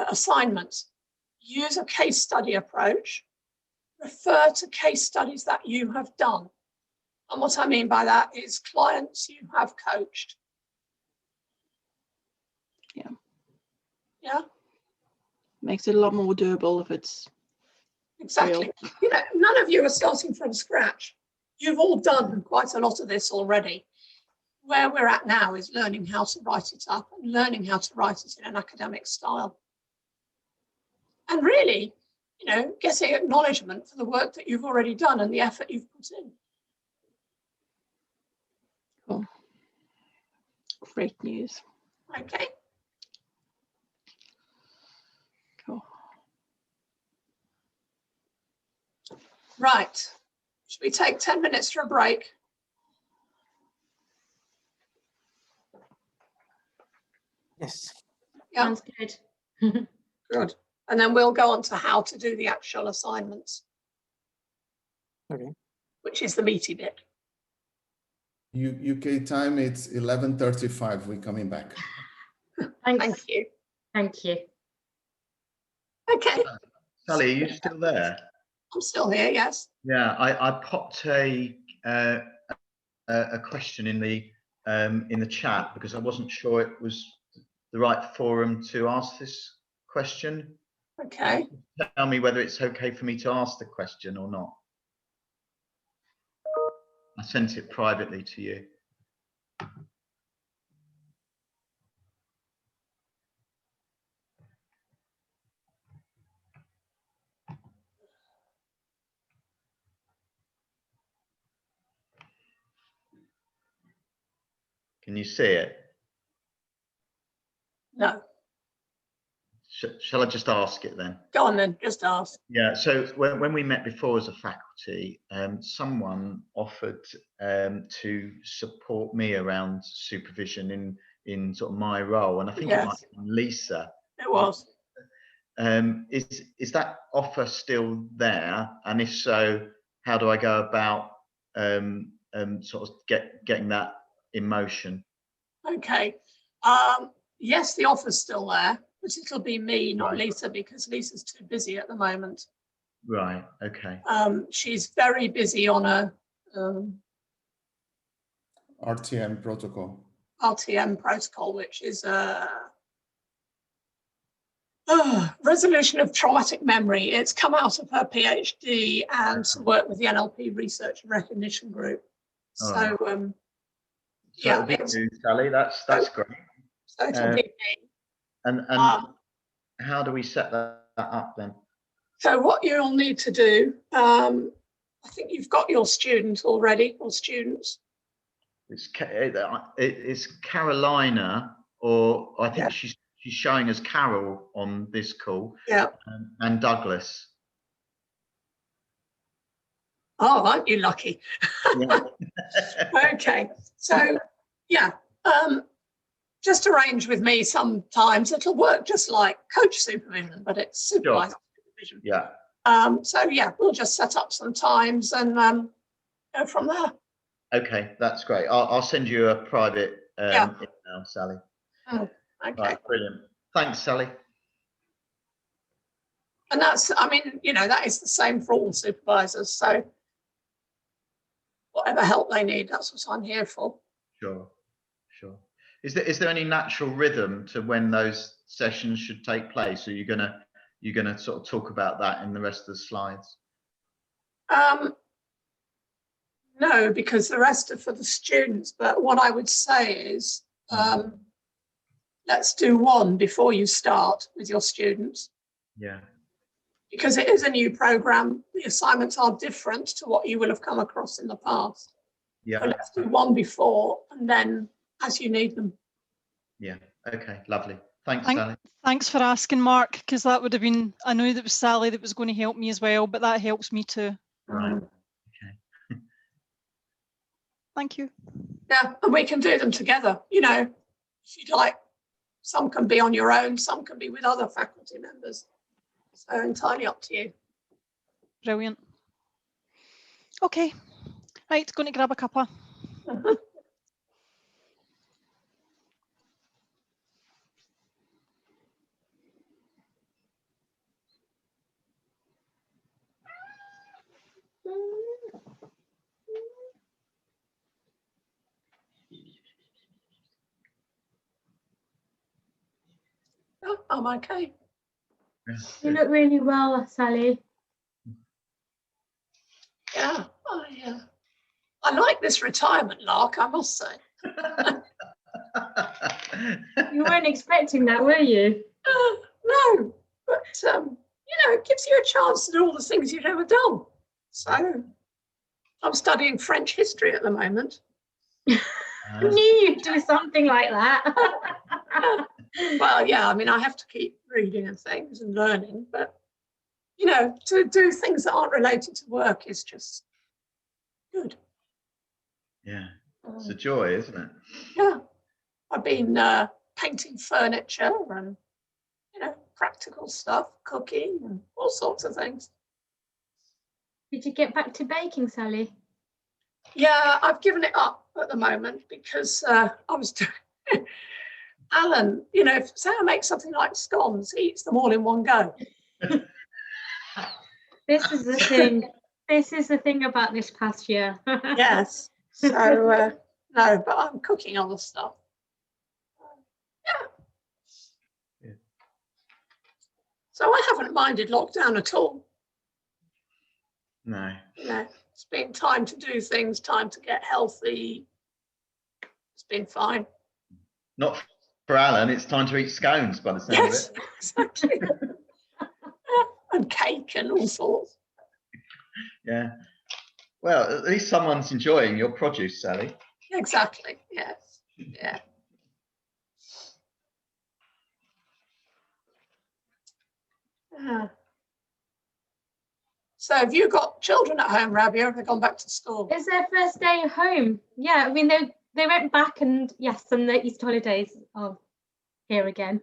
assignments. Use a case study approach. Refer to case studies that you have done. And what I mean by that is clients you have coached. Yeah. Yeah. Makes it a lot more doable if it's exactly real. You know, none of you are starting from scratch. You've all done quite a lot of this already. Where we're at now is learning how to write it up and learning how to write it in an academic style. And really, you know, getting acknowledgement for the work that you've already done and the effort you've put in. Cool. Great news. Okay. Cool. Right. Should we take 10 minutes for a break? Yes. Yeah. Sounds good. Good. And then we'll go on to how to do the actual assignments. Okay. Which is the meaty bit. UK time, it's 11:35. We're coming back. Thanks. Thank you. Thank you. Okay. Sally, are you still there? I'm still here, yes. Yeah, I popped a question in the chat because I wasn't sure it was the right forum to ask this question. Okay. Tell me whether it's okay for me to ask the question or not. I sent it privately to you. Can you see it? No. Shall I just ask it then? Go on then, just ask. Yeah, so when we met before as a faculty, someone offered to support me around supervision in sort of my role, and I think it might Yes. be Lisa. It was. Is that offer still there? And if so, how do I go about sort of getting that in motion? Okay. Yes, the offer's still there, but it'll be me, not Right. Lisa, because Lisa's too busy at the moment. Right. Okay. She's very busy on a RTM protocol. RTM protocol, which is a resolution of traumatic memory. It's come out of her PhD and some work with the NLP Research and Recognition Group. So, So yeah, it'll be you, Sally. That's great. so it'll be me. And how do we set that up then? So what you'll need to do, I think you've got your student already, or students. It's Carolina, or I think she's showing as Carol on this call. Yeah. And Douglas. Oh, aren't you lucky? Yeah. Okay. So yeah, just arrange with me sometimes. It'll work just like coach supervision, but it's supervised supervision. Yeah. So yeah, we'll just set up some times and go from there. Okay, that's great. I'll send you a private email, Sally. Oh, okay. Right, brilliant. Thanks, Sally. And that's, I mean, you know, that is the same for all supervisors. So whatever help they need, that's what I'm here for. Sure, sure. Is there any natural rhythm to when those sessions should take place? Or you're gonna sort of talk about that in the rest of the slides? No, because the rest are for the students. But what I would say is, let's do one before you start with your students. Yeah. Because it is a new program, the assignments are different to what you will have come across in the past. Yeah. So let's do one before and then as you need them. Yeah. Okay. Lovely. Thanks, Sally. Thanks for asking, Mark, because that would have been, I know that was Sally that was going to help me as well, but that helps me too. Right. Okay. Thank you. Yeah, and we can do them together. You know, if you'd like, some can be on your own, some can be with other faculty members. So entirely up to you. Brilliant. Okay, right, going to grab a cuppa. Oh, I'm okay. You look really well, Sally. Yeah, I like this retirement lark, I must say. You weren't expecting that, were you? No, but you know, it gives you a chance to do all the things you've never done. So I'm studying French history at the moment. I knew you'd do something like that. Well, yeah, I mean, I have to keep reading and things and learning, but you know, to do things that aren't related to work is just good. Yeah, it's a joy, isn't it? Yeah, I've been painting furniture and, you know, practical stuff, cooking and all sorts of things. Did you get back to baking, Sally? Yeah, I've given it up at the moment because I was doing Alan, you know, say I make something like scones, he eats them all in one go. This is the thing. This is the thing about this past year. Yes. So no, but I'm cooking other stuff. Yeah. So I haven't minded lockdown at all. No. You know, it's been time to do things, time to get healthy. It's been fine. Not for Alan, it's time to eat scones by the sound Yes, of it. exactly. And cake and all sorts. Yeah. Well, at least someone's enjoying your produce, Sally. Exactly. Yes. Yeah. So have you got children at home, Rabia? Have they gone back to school? It's their first day home. Yeah, I mean they went back, and yes, and the Easter holidays are here again.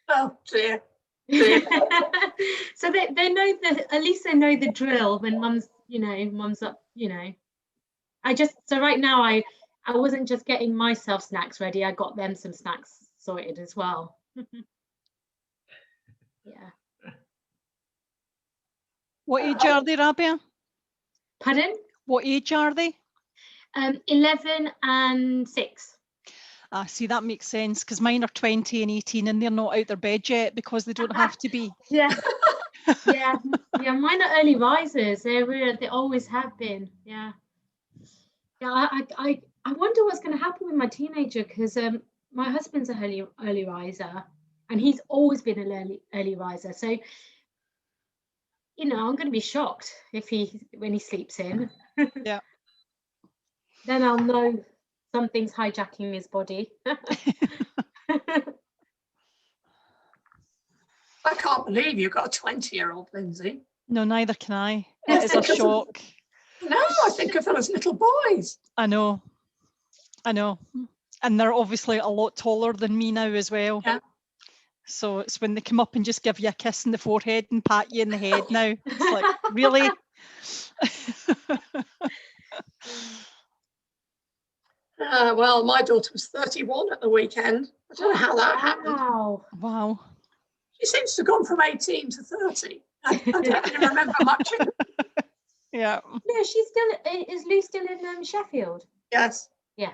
Oh dear. So they know at least they know the drill when mum's up, so right now I wasn't just getting myself snacks ready, I got them some snacks sorted as well. Yeah. What age are they, Rabia? Pardon? What age are they? 11 and 6. Ah, see, that makes sense, because mine are 20 and 18 and they're not out their bed yet because they don't have to be. Yeah. Yeah, mine are early risers. They always have been. Yeah. I wonder what's going to happen with my teenager, because my husband's a early riser, and he's always been an early riser. So, I'm going to be shocked when he sleeps in. Yeah. Then I'll know something's hijacking his body. I can't believe you've got a 20-year-old, Lindsay. No, neither can I. It Yes, is a because shock. No, I think of them as little boys. I know. And they're obviously a lot taller than me now as well. Yeah. So it's when they come up and just give you a kiss in the forehead and pat you in the head now. It's like, really? Well, my daughter was 31 at the weekend. I don't know how that happened. Wow. She seems to have gone from 18 to 30. I don't really remember much. Yeah. No, is Lou still in Sheffield? Yes. Yeah.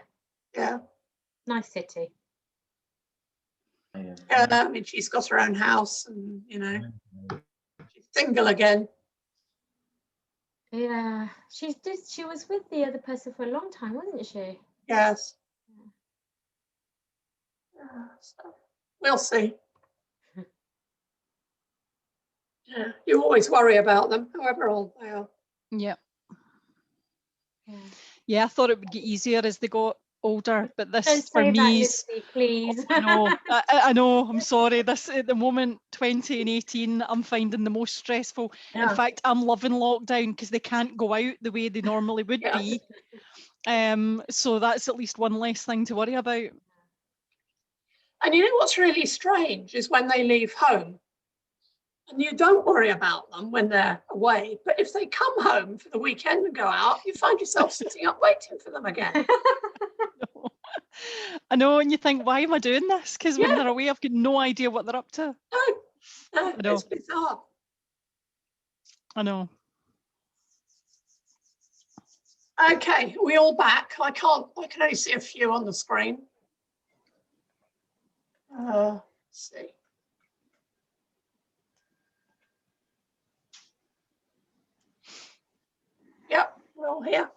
Yeah. Nice city. I mean, she's got her own house, and she's single again. Yeah, she was with the other person for a long time, wasn't she? Yes. So we'll see. Yeah, you always worry about them, however old they are. Yeah. Yeah, I thought it would get easier as they got older, but this Don't for say me that, is, Lucy, please. I know, I'm sorry. This at the moment, 20 and 18, I'm finding the most stressful. Yeah. In fact, I'm loving lockdown because they can't go out the way they normally would be. So that's at least one less thing to worry about. And you know what's really strange is when they leave home, and you don't worry about them when they're away, but if they come home for the weekend and go out, you find yourself sitting up waiting for them again. I know, and you think, why am I doing this? Because when they're away, I've got no idea what they're up to. No, it's bizarre. I know. Okay, are we all back? I can only see a few on the screen. Let's see. Yep, we're all here.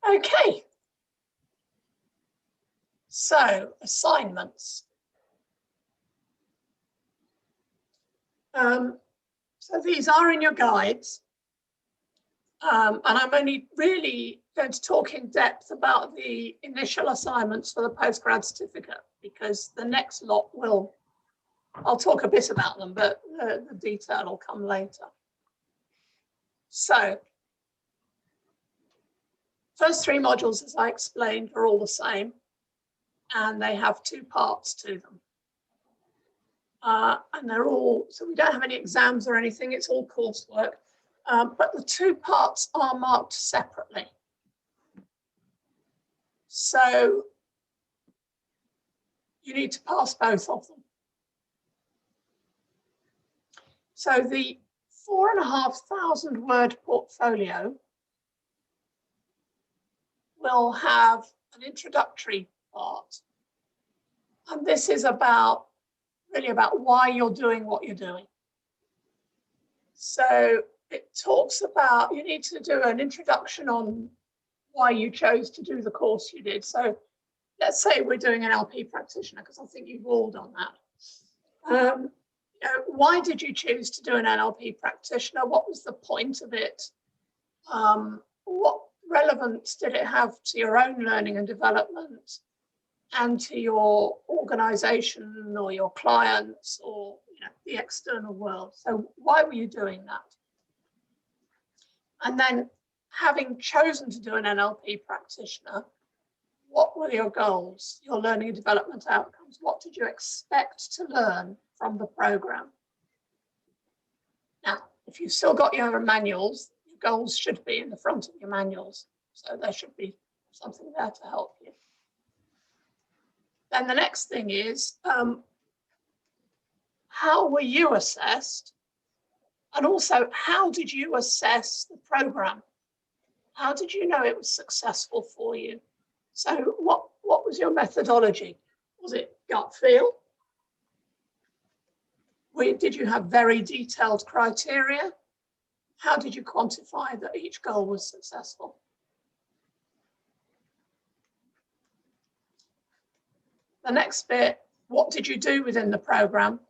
Okay. So, assignments. So these are in your guides. And I'm only really going to talk in depth about the initial assignments for the postgrad certificate, because the next lot I'll talk a bit about them, but the detail will come later. So, first 3 modules, as I explained, are all the same, and they have 2 parts to them. And they're all, so we don't have any exams or anything, it's all coursework, but the 2 parts are marked separately. So you need to pass both of them. So the 4,500 word portfolio will have an introductory part, And this is about, really about why you're doing what you're doing. So it talks about, you need to do an introduction on why you chose to do the course you did. So let's say we're doing an LP practitioner, because I think you've all done that. You know, why did you choose to do an NLP practitioner? What was the point of it? What relevance did it have to your own learning and development and to your organization or your clients or, you know, the external world? So why were you doing that? And then, having chosen to do an NLP practitioner, what were your goals, your learning and development outcomes? What did you expect to learn from the program? Now, if you've still got your manuals, your goals should be in the front of your manuals. So there should be something there to help you. Then the next thing is, how were you assessed? And also, how did you assess the program? How did you know it was successful for you? So what was your methodology? Was it gut feel? Did you have very detailed criteria? How did you quantify that each goal was successful? The next bit, what did you do within the program?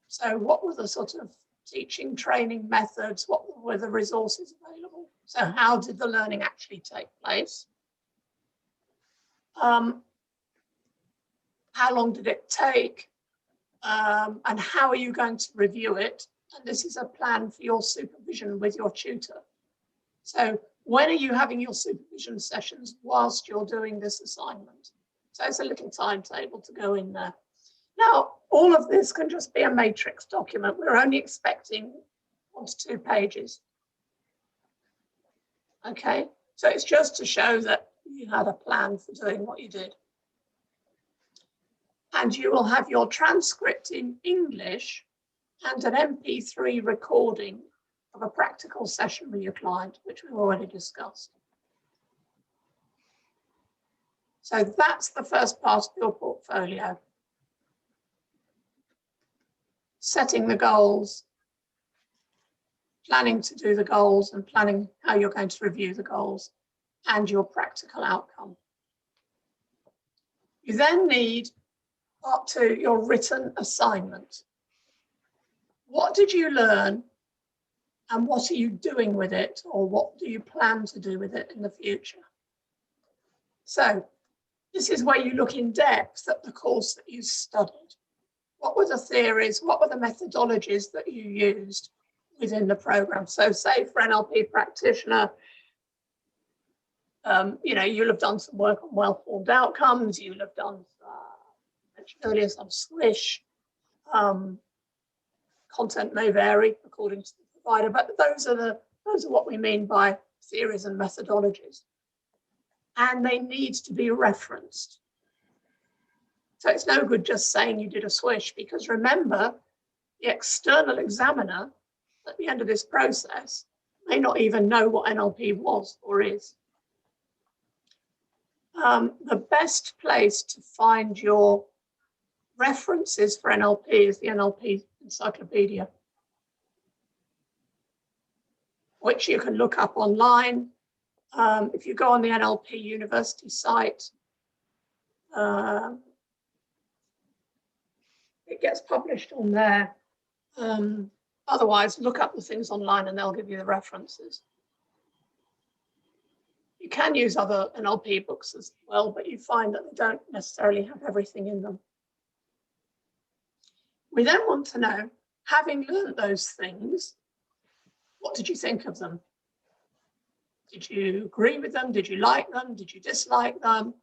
So what were the sort of teaching, training methods? What were the resources available? So how did the learning actually take place? How long did it take? And how are you going to review it? And this is a plan for your supervision with your tutor. So when are you having your supervision sessions whilst you're doing this assignment? So it's a little timetable to go in there. Now, all of this can just be a matrix document. We're only expecting 1 to 2 pages. Okay, so it's just to show that you had a plan for doing what you did. And you will have your transcript in English and an MP3 recording of a practical session with your client, which we've already discussed. So that's the first part of your portfolio. Setting the goals, planning to do the goals and planning how you're going to review the goals and your practical outcome. You then need part 2, your written assignment. What did you learn and what are you doing with it, or what do you plan to do with it in the future? So this is where you look in depth at the course that you studied. What were the theories? What were the methodologies that you used within the program? So say for NLP practitioner, you know, you'll have done some work on well-formed outcomes. You'll have done, I mentioned earlier, some swish. Content may vary according to the provider, but those are what we mean by theories and methodologies. And they need to be referenced. So it's no good just saying you did a swish, because remember, the external examiner at the end of this process may not even know what NLP was or is. The best place to find your references for NLP is the NLP Encyclopedia, which you can look up online. If you go on the NLP University site, it gets published on there. Otherwise, look up the things online and they'll give you the references. You can use other NLP books as well, but you find that they don't necessarily have everything in them. We then want to know, having learned those things, what did you think of them? Did you agree with them? Did you like them? Did you dislike them?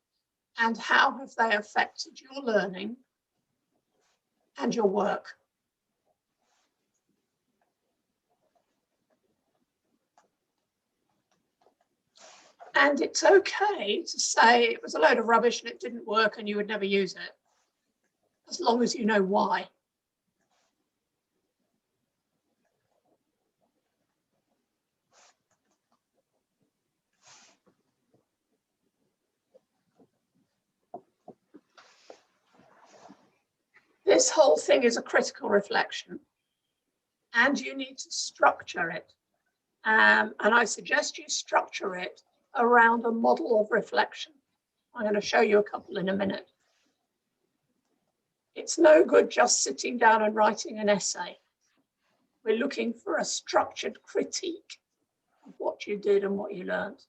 And how have they affected your learning and your work? And it's okay to say it was a load of rubbish and it didn't work and you would never use it, as long as you know why. this whole thing is a critical reflection, and you need to structure it. And I suggest you structure it around a model of reflection. I'm going to show you a couple in a minute. It's no good just sitting down and writing an essay. We're looking for a structured critique of what you did and what you learned.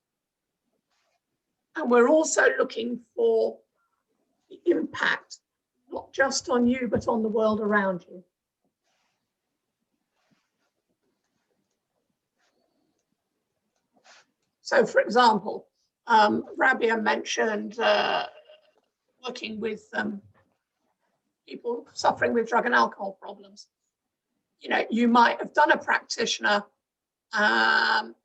And we're also looking for the impact, not just on you, but on the world around you. So, for example, Rabia mentioned working with people suffering with drug and alcohol problems. You know, you might have done a practitioner and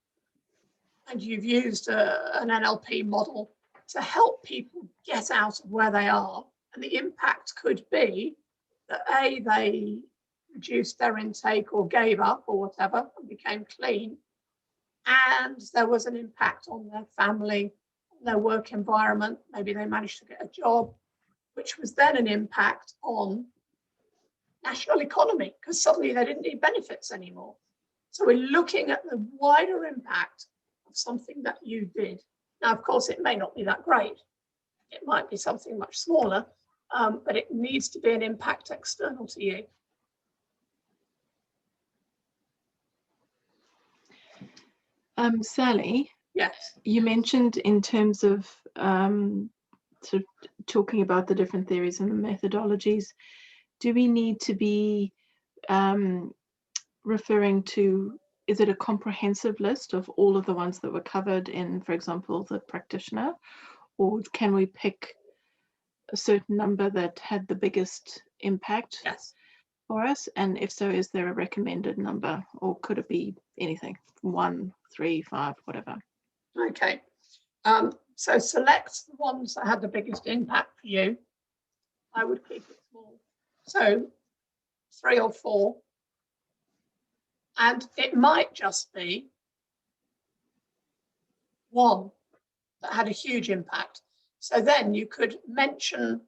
you've used an NLP model to help people get out of where they are. And the impact could be that A, they reduced their intake or gave up or whatever and became clean. And there was an impact on their family, their work environment. Maybe they managed to get a job, which was then an impact on national economy because suddenly they didn't need benefits anymore. So we're looking at the wider impact of something that you did. Now, of course, it may not be that great. It might be something much smaller, but it needs to be an impact external to you. Sally, Yes. you mentioned in terms of sort of talking about the different theories and the methodologies, do we need to be referring to, is it a comprehensive list of all of the ones that were covered in, for example, the practitioner, or can we pick a certain number that had the biggest impact Yes. for us? And if so, is there a recommended number, or could it be anything, 1, 3, 5, whatever? Okay. So select the ones that had the biggest impact for you. I would keep it small. So 3 or 4. And it might just be one that had a huge impact. So then you could mention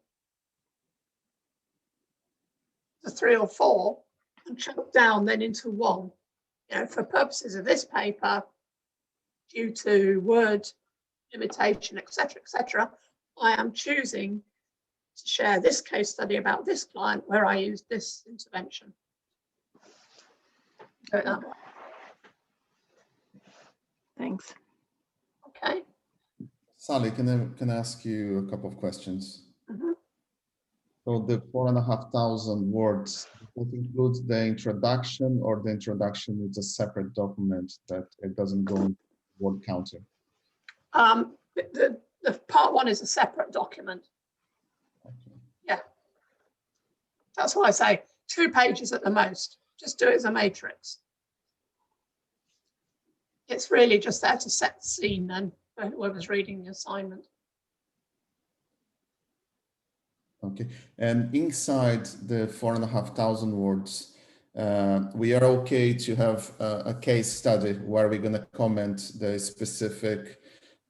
the 3 or 4 and chunk down then into one. You know, for purposes of this paper, due to word limitation, etc., I am choosing to share this case study about this client where I used this intervention. Do it that way. Thanks. Okay. Sally, can I ask you a couple of questions? Mhm. So the 4,500 words, that includes the introduction, or the introduction is a separate document that it doesn't go in word counter? The part 1 is a separate document. Okay. Yeah. That's why I say 2 pages at the most. Just do it as a matrix. It's really just there to set the scene then for whoever's reading the assignment. Okay, and inside the 4,500 words, we are okay to have a case study where we're going to comment the specific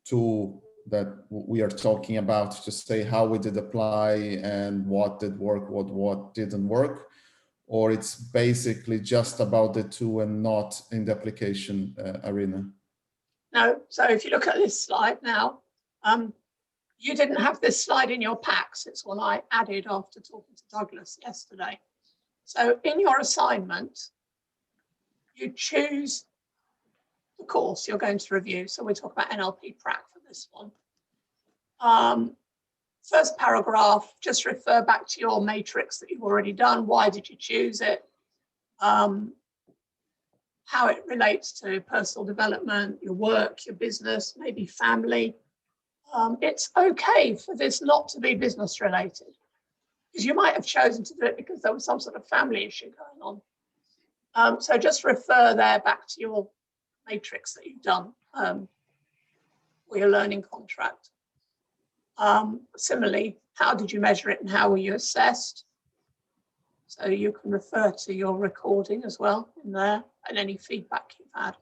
tool that we are talking about, to say how we did apply and what did work, what didn't work, or it's basically just about the tool and not in the application arena? No, so if you look at this slide now, you didn't have this slide in your packs. It's one I added after talking to Douglas yesterday. So in your assignment, you choose the course you're going to review. So we talk about NLP Prac for this one. First paragraph, just refer back to your matrix that you've already done. Why did you choose it? How it relates to personal development, your work, your business, maybe family. It's okay for this not to be business related, because you might have chosen to do it because there was some sort of family issue going on. So just refer there back to your matrix that you've done or your learning contract. Similarly, how did you measure it and how were you assessed? So you can refer to your recording as well in there and any feedback you've had.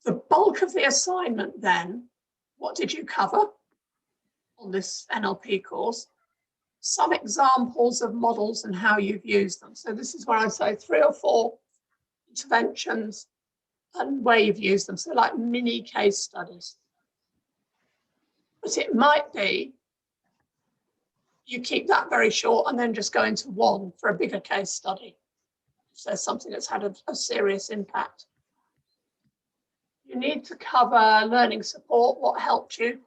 The bulk of the assignment then, what did you cover on this NLP course? some examples of models and how you've used them. So this is where I say 3 or 4 interventions and where you've used them. So like mini case studies. But it might be you keep that very short and then just go into one for a bigger case study. If there's something that's had a serious impact. You need to cover learning support, what helped you.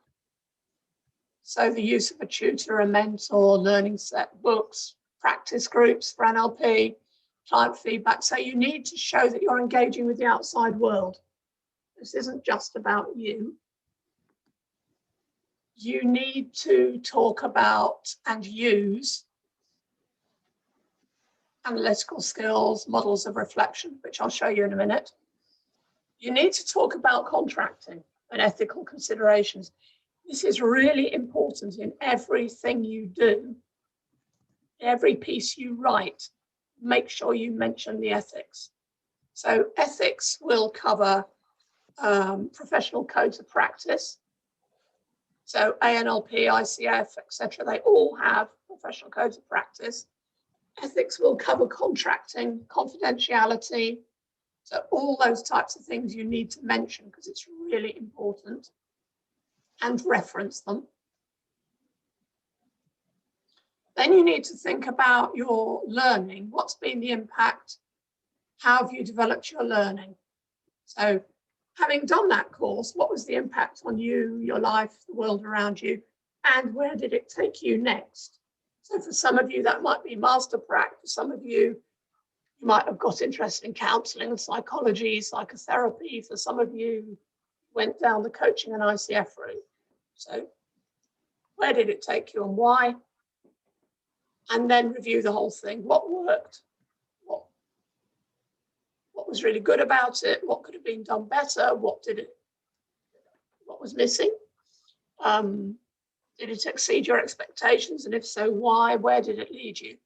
So the use of a tutor, a mentor, learning set, books, practice groups for NLP, client feedback. So you need to show that you're engaging with the outside world. This isn't just about you. You need to talk about and use analytical skills, models of reflection, which I'll show you in a minute. You need to talk about contracting and ethical considerations. This is really important in everything you do. Every piece you write, make sure you mention the ethics. So ethics will cover professional codes of practice. So ANLP, ICF, etc. They all have professional codes of practice. Ethics will cover contracting, confidentiality. So all those types of things you need to mention because it's really important, and reference them. Then you need to think about your learning. What's been the impact? How have you developed your learning? So having done that course, what was the impact on you, your life, the world around you, and where did it take you next? So for some of you, that might be master prac. For some of you, you might have got interested in counselling and psychology, psychotherapy. For some of you, went down the coaching and ICF route. So where did it take you and why? And then review the whole thing. What worked? What was really good about it? What could have been done better? What was missing? Did it exceed your expectations? And if so, why? Where did it lead you?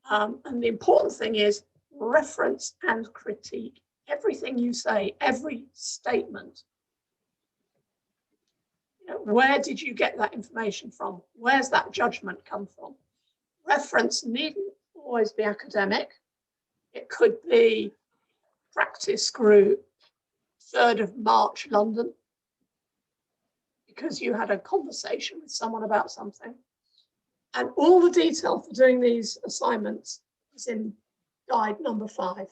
And the important thing is reference and critique everything you say, every statement. You know, where did you get that information from? Where's that judgment come from? Reference needn't always be academic. It could be practice group, 3rd of March, London, because you had a conversation with someone about something. And all the detail for doing these assignments is in guide number 5.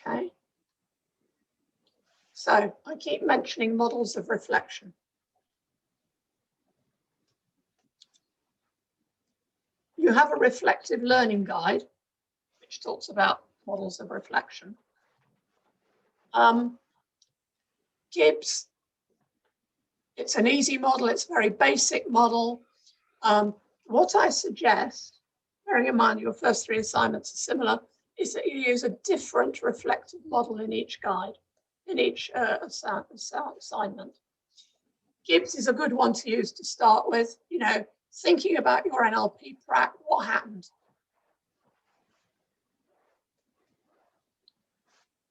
Okay. So I keep mentioning models of reflection. You have a reflective learning guide, which talks about models of reflection. Gibbs, it's an easy model, it's a very basic model. What I suggest, bearing in mind your first 3 assignments are similar, is that you use a different reflective model in each guide, in each assignment. Gibbs is a good one to use to start with, you know, thinking about your NLP prac, what happened?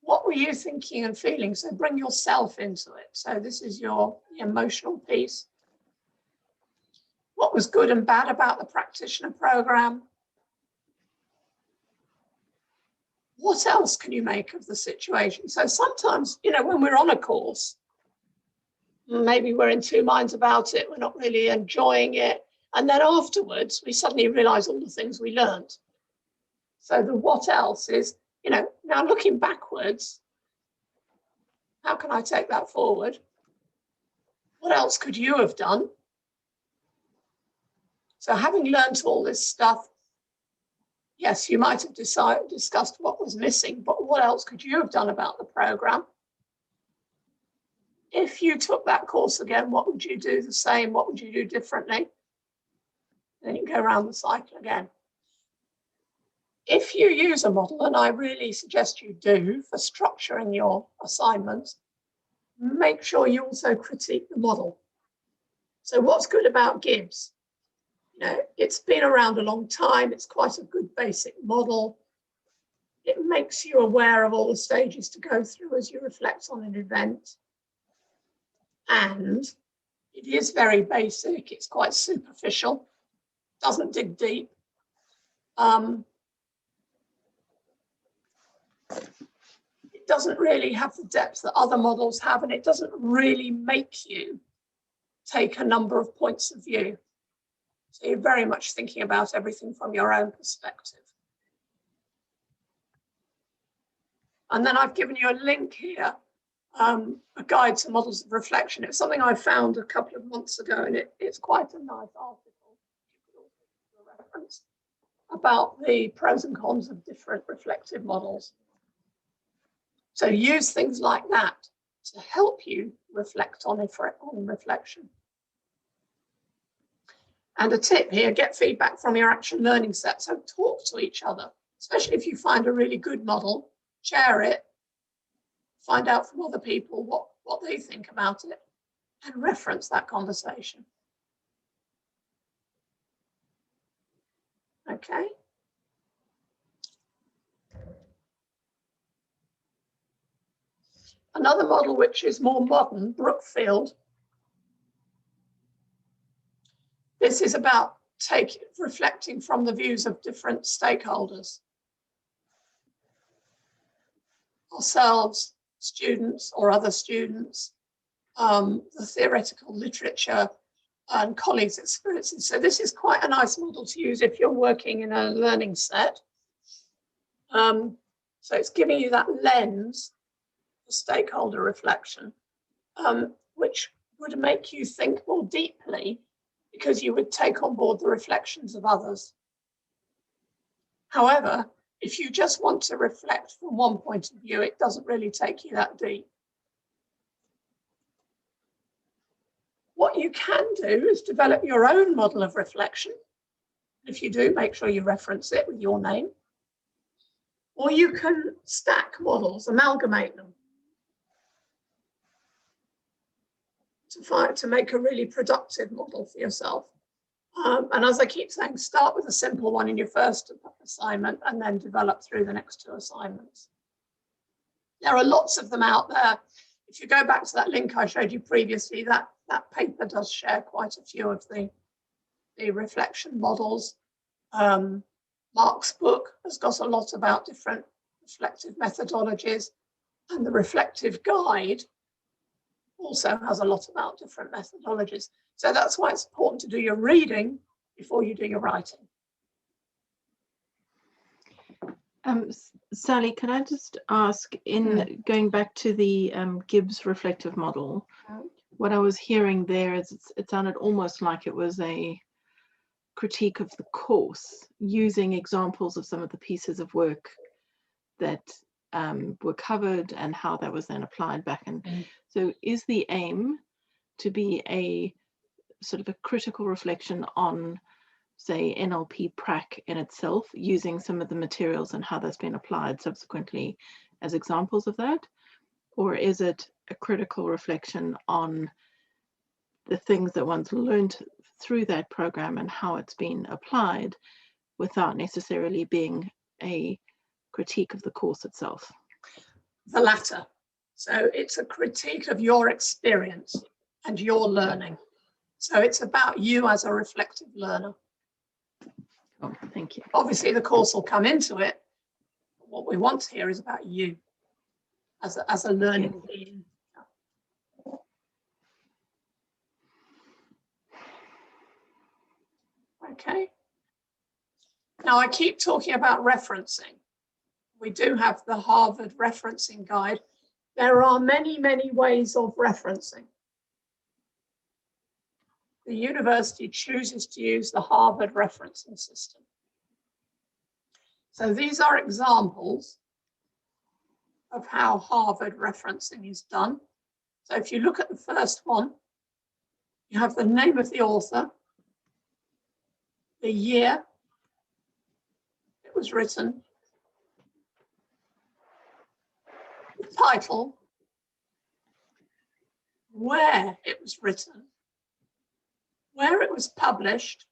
What were you thinking and feeling? So bring yourself into it. So this is your emotional piece. What was good and bad about the practitioner program? What else can you make of the situation? So sometimes, you know, when we're on a course, maybe we're in 2 minds about it, we're not really enjoying it. And then afterwards, we suddenly realize all the things we learned. So the what else is, you know, now looking backwards, how can I take that forward? What else could you have done? So having learned all this stuff, yes, you might have discussed what was missing, but what else could you have done about the program? If you took that course again, what would you do the same? What would you do differently? Then you go around the cycle again. If you use a model, and I really suggest you do for structuring your assignments, make sure you also critique the model. So what's good about Gibbs? You know, it's been around a long time. It's quite a good basic model. It makes you aware of all the stages to go through as you reflect on an event. And it is very basic. It's quite superficial, doesn't dig deep. It doesn't really have the depth that other models have, and it doesn't really make you take a number of points of view. So you're very much thinking about everything from your own perspective. And then I've given you a link here, a guide to models of reflection. It's something I found a couple of months ago, and it's quite a nice article. You could also do a reference about the pros and cons of different reflective models. So use things like that to help you reflect on reflection. And a tip here, get feedback from your action learning set. So talk to each other, especially if you find a really good model, share it, find out from other people what they think about it, and reference that conversation. Okay. Another model which is more modern, Brookfield. This is about reflecting from the views of different stakeholders. Ourselves, students or other students, the theoretical literature, and colleagues' experiences. So this is quite a nice model to use if you're working in a learning set. So it's giving you that lens for stakeholder reflection, which would make you think more deeply because you would take on board the reflections of others. However, if you just want to reflect from one point of view, it doesn't really take you that deep. What you can do is develop your own model of reflection. If you do, make sure you reference it with your name. Or you can stack models, amalgamate them to make a really productive model for yourself. And as I keep saying, start with a simple one in your first assignment and then develop through the next 2 assignments. There are lots of them out there. If you go back to that link I showed you previously, that paper does share quite a few of the reflection models. Mark's book has got a lot about different reflective methodologies, and the reflective guide also has a lot about different methodologies. So that's why it's important to do your reading before you do your writing. Sally, can I just ask, in going back to the Gibbs reflective model, what I was hearing there is it sounded almost like it was a critique of the course, using examples of some of the pieces of work that were covered and how that was then applied back. And so is the aim to be a sort of a critical reflection on, say, NLP prac in itself, using some of the materials and how that's been applied subsequently as examples of that? Or is it a critical reflection on the things that one's learned through that program and how it's been applied, without necessarily being a critique of the course itself? The latter. So it's a critique of your experience and your learning. So it's about you as a reflective learner. Oh, thank you. Obviously, the course will come into it. What we want to hear is about you as a learning being. Okay. Now, I keep talking about referencing. We do have the Harvard referencing guide. There are many, many ways of referencing. The university chooses to use the Harvard referencing system. So these are examples of how Harvard referencing is done. So if you look at the first one, you have the name of the author, the year it was written, the title, where it was written, where it was published,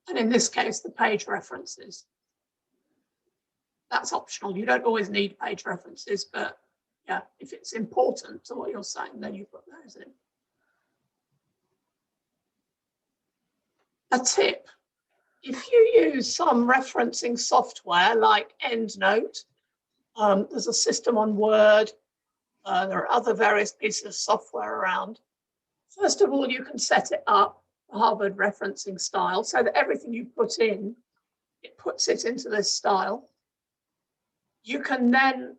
and in this case, the page references. that's optional. You don't always need page references, but yeah, if it's important to what you're saying, then you put those in. A tip, if you use some referencing software like EndNote, there's a system on Word, there are other various pieces of software around. First of all, you can set it up, the Harvard referencing style, so that everything you put in, it puts it into this style. You can then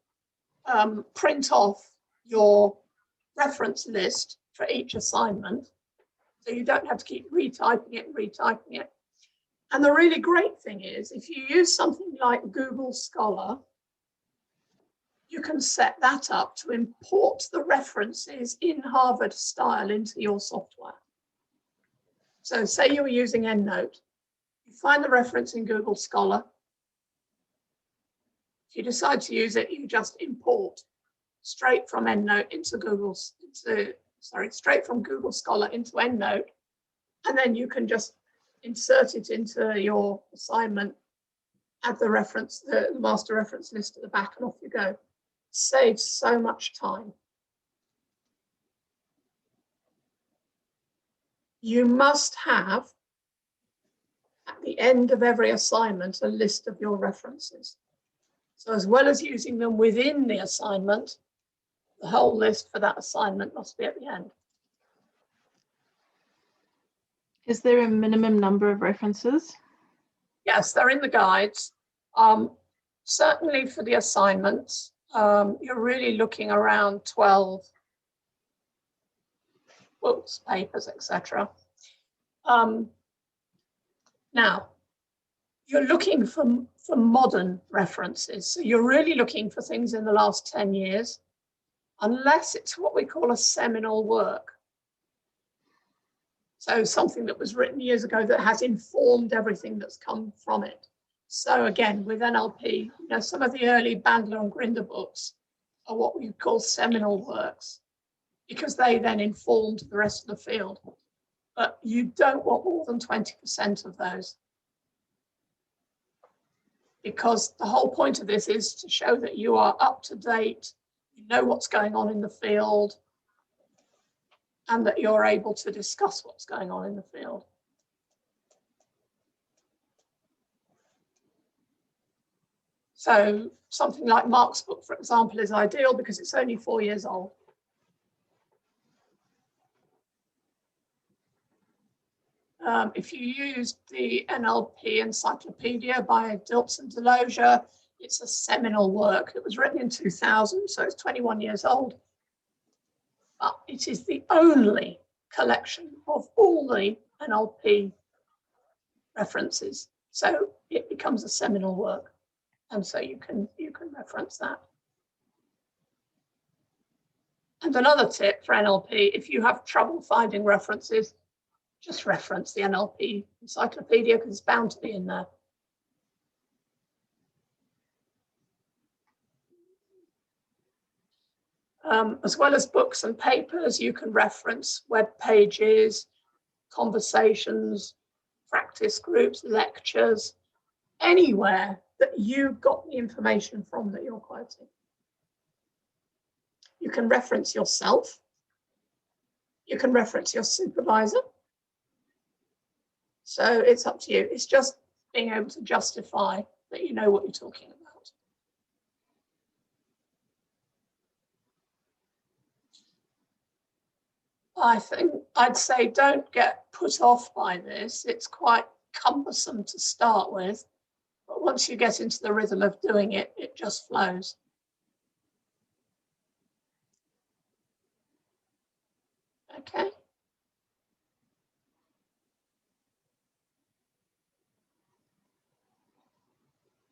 print off your reference list for each assignment, so you don't have to keep retyping it. And the really great thing is, if you use something like Google Scholar, you can set that up to import the references in Harvard style into your software. So say you were using EndNote, you find the reference in Google Scholar. If you decide to use it, you just import straight from EndNote into straight from Google Scholar into EndNote, and then you can just insert it into your assignment, add the reference, the master reference list at the back, and off you go. Saves so much time. You must have, at the end of every assignment, a list of your references. So as well as using them within the assignment, the whole list for that assignment must be at the end. Is there a minimum number of references? Yes, they're in the guides. Certainly for the assignments, you're really looking around 12 books, papers, etc. Now, you're looking for modern references. So you're really looking for things in the last 10 years, unless it's what we call a seminal work. So something that was written years ago that has informed everything that's come from it. So again, with NLP, you know, some of the early Bandler and Grinder books are what we call seminal works, because they then informed the rest of the field. But you don't want more than 20% of those, because the whole point of this is to show that you are up to date, you know what's going on in the field, and that you're able to discuss what's going on in the field. So something like Mark's book, for example, is ideal because it's only 4 years old. If you use the NLP Encyclopedia by Dilts and Deloja, it's a seminal work. It was written in 2000, so it's 21 years old. But it is the only collection of all the NLP references. So it becomes a seminal work. And so you can reference that. And another tip for NLP, if you have trouble finding references, just reference the NLP Encyclopedia because it's bound to be in there. As well as books and papers, you can reference web pages, conversations, practice groups, lectures, anywhere that you got the information from that you're quoting. You can reference yourself. You can reference your supervisor. So it's up to you. It's just being able to justify that you know what you're talking about. I think I'd say don't get put off by this. It's quite cumbersome to start with, but once you get into the rhythm of doing it, it just flows. Okay.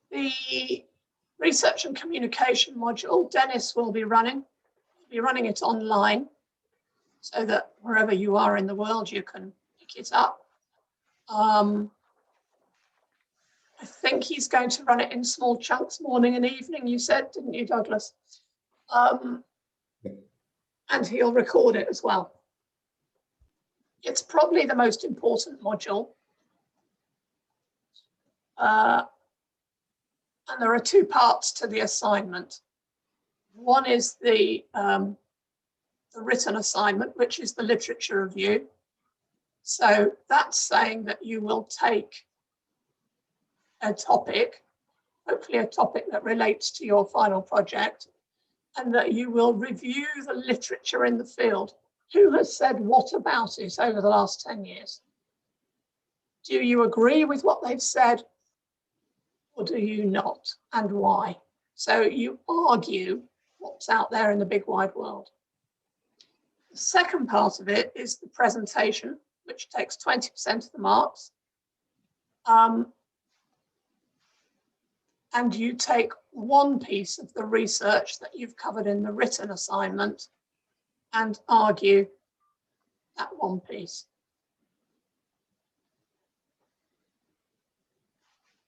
The research and communication module, Dennis will be running. He'll be running it online so that wherever you are in the world, you can pick it up. I think he's going to run it in small chunks, morning and evening, you said, didn't you, Douglas? And he'll record it as well. It's probably the most important module. And there are two parts to the assignment. One is the written assignment, which is the literature review. So that's saying that you will take a topic, hopefully a topic that relates to your final project, and that you will review the literature in the field. Who has said what about it over the last 10 years? Do you agree with what they've said, or do you not, and why? So you argue what's out there in the big wide world. The second part of it is the presentation, which takes 20% of the marks. And you take one piece of the research that you've covered in the written assignment and argue that one piece.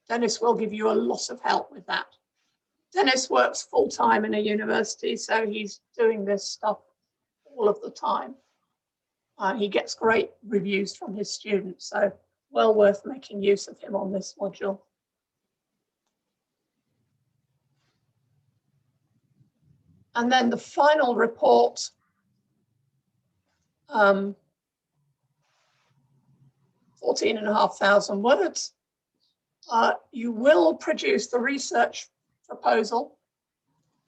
Dennis will give you a lot of help with that. Dennis works full-time in a university, so he's doing this stuff all of the time. He gets great reviews from his students, so well worth making use of him on this module. And then the final report, 14,500 words. You will produce the research proposal,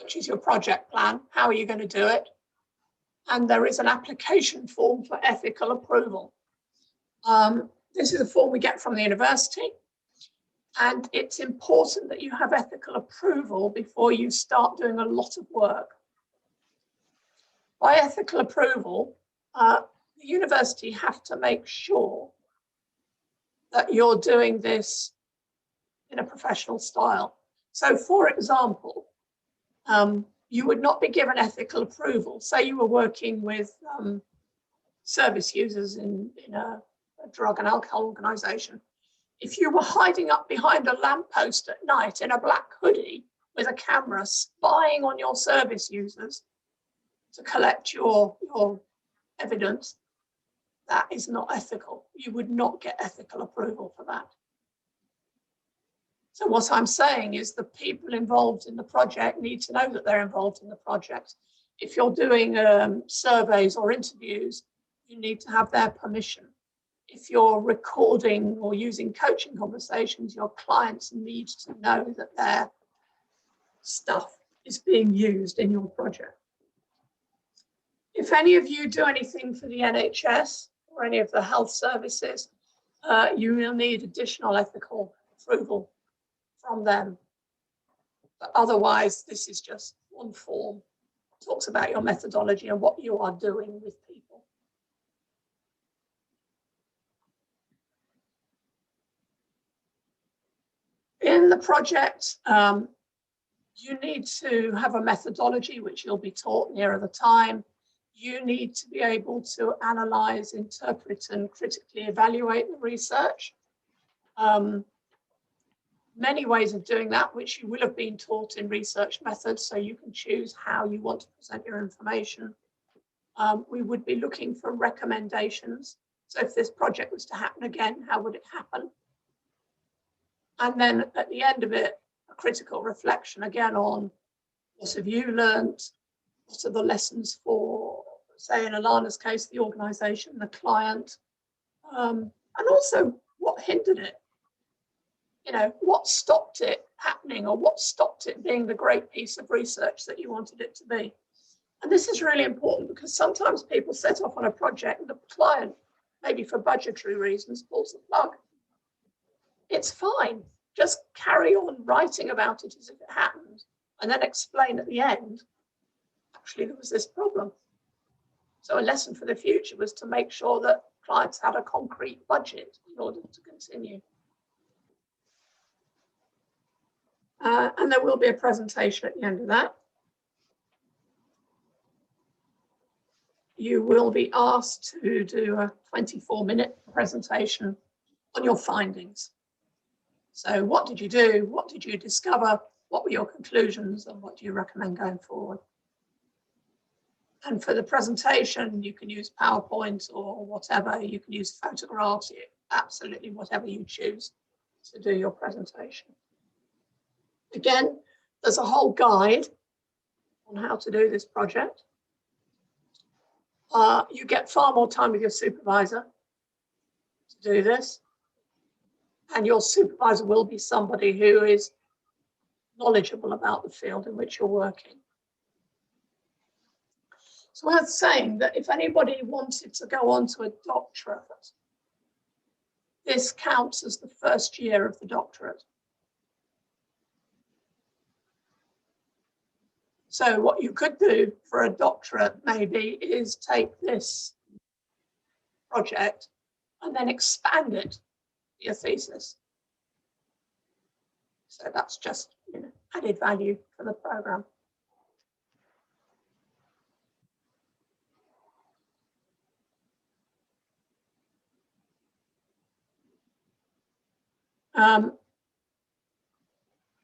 which is your project plan. How are you going to do it? And there is an application form for ethical approval. This is a form we get from the university. And it's important that you have ethical approval before you start doing a lot of work. By ethical approval, the university have to make sure that you're doing this in a professional style. So for example, you would not be given ethical approval. Say you were working with service users in a drug and alcohol organization. If you were hiding up behind a lamppost at night in a black hoodie with a camera spying on your service users to collect your evidence, that is not ethical. You would not get ethical approval for that. So what I'm saying is the people involved in the project need to know that they're involved in the project. If you're doing surveys or interviews, you need to have their permission. If you're recording or using coaching conversations, your clients need to know that their stuff is being used in your project. If any of you do anything for the NHS or any of the health services, you will need additional ethical approval from them. But otherwise, this is just one form. It talks about your methodology and what you are doing with people. In the project, you need to have a methodology which you'll be taught nearer the time. You need to be able to analyze, interpret, and critically evaluate the research. Many ways of doing that, which you will have been taught in research methods, so you can choose how you want to present your information. We would be looking for recommendations. So if this project was to happen again, how would it happen? And then at the end of it, a critical reflection again on what have you learned? What are the lessons for, say in Alana's case, the organization, the client, and also what hindered it? You know, what stopped it happening, or what stopped it being the great piece of research that you wanted it to be? And this is really important because sometimes people set off on a project and the client, maybe for budgetary reasons, pulls the plug. It's fine. Just carry on writing about it as if it happened and then explain at the end, actually, there was this problem. So a lesson for the future was to make sure that clients had a concrete budget in order to continue. And there will be a presentation at the end of that. You will be asked to do a 24-minute presentation on your findings. So what did you do? What did you discover? What were your conclusions? And what do you recommend going forward? And for the presentation, you can use PowerPoint or whatever. You can use photographs, absolutely whatever you choose to do your presentation. Again, there's a whole guide on how to do this project. You get far more time with your supervisor to do this. And your supervisor will be somebody who is knowledgeable about the field in which you're working. So I was saying that if anybody wanted to go on to a doctorate, this counts as the first year of the doctorate. So what you could do for a doctorate maybe is take this project and then expand it to your thesis. So that's just, you know, added value for the program.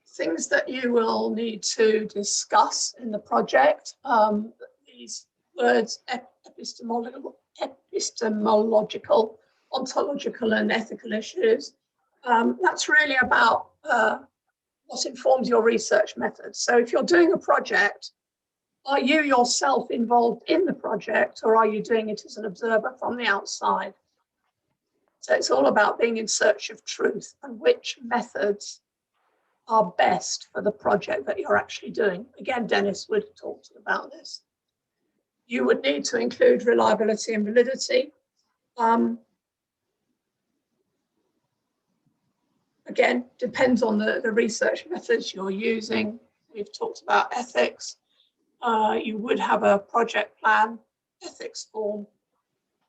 Things that you will need to discuss in the project, these words, epistemological, ontological and ethical issues. That's really about what informs your research method. So if you're doing a project, are you yourself involved in the project, or are you doing it as an observer from the outside? So it's all about being in search of truth and which methods are best for the project that you're actually doing. Again, Dennis would have talked about this. You would need to include reliability and validity. Again, depends on the research methods you're using. We've talked about ethics. You would have a project plan, ethics form.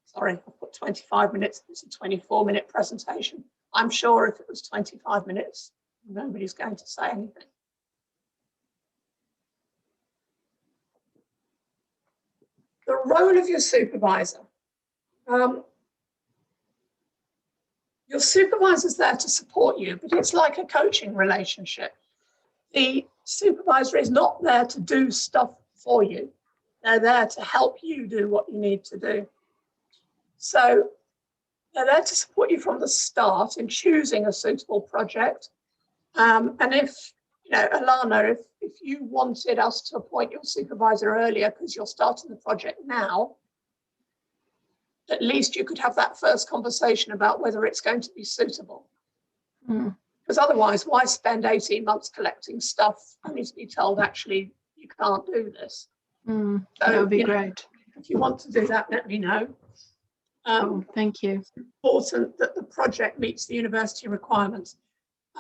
Sorry, I put 25 minutes. It's a 24-minute presentation. I'm sure if it was 25 minutes, nobody's going to say anything. The role of your supervisor. Your supervisor's there to support you, but it's like a coaching relationship. The supervisor is not there to do stuff for you. They're there to help you do what you need to do. So they're there to support you from the start in choosing a suitable project. And if, you know, Alana, if you wanted us to appoint your supervisor earlier because you're starting the project now, at least you could have that first conversation about whether it's going to be suitable. Because otherwise, why spend 18 months collecting stuff only to be told, actually, you can't do this? So, that would be great. If you want to do that, let me know. Thank you. It's important that the project meets the university requirements.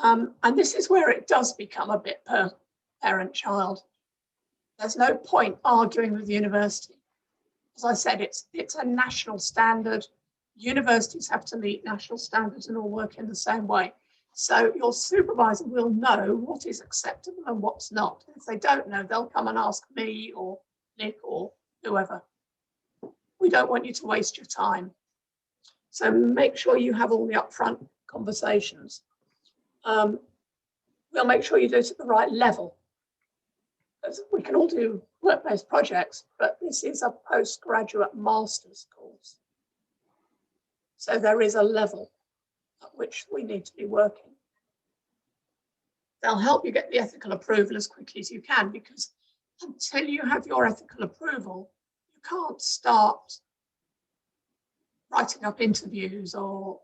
And this is where it does become a bit parent-child. There's no point arguing with the university. As I said, it's a national standard. Universities have to meet national standards and all work in the same way. So your supervisor will know what is acceptable and what's not. If they don't know, they'll come and ask me or Nick or whoever. We don't want you to waste your time. So make sure you have all the upfront conversations. We'll make sure you do it at the right level. Because we can all do work-based projects, but this is a postgraduate master's course. So there is a level at which we need to be working. They'll help you get the ethical approval as quickly as you can, because until you have your ethical approval, you can't start writing up interviews or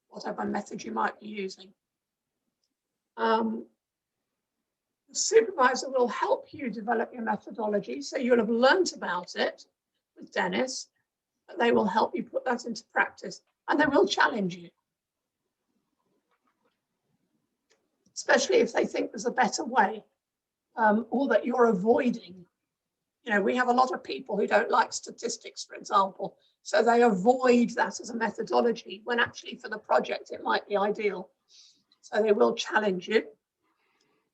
whatever method you might be using. The supervisor will help you develop your methodology, so you'll have learnt about it with Dennis, but they will help you put that into practice, and they will challenge you. Especially if they think there's a better way, or that you're avoiding. You know, we have a lot of people who don't like statistics, for example, so they avoid that as a methodology, when actually for the project it might be ideal. So they will challenge you.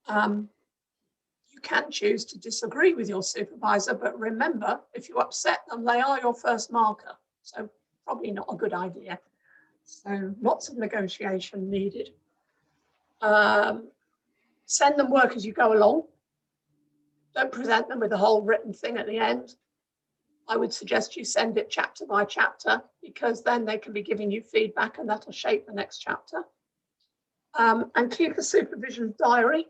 You can choose to disagree with your supervisor, but remember, if you upset them, they are your first marker. So probably not a good idea. So lots of negotiation needed. Send them work as you go along. Don't present them with the whole written thing at the end. I would suggest you send it chapter by chapter, because then they can be giving you feedback and that'll shape the next chapter. And keep a supervision diary.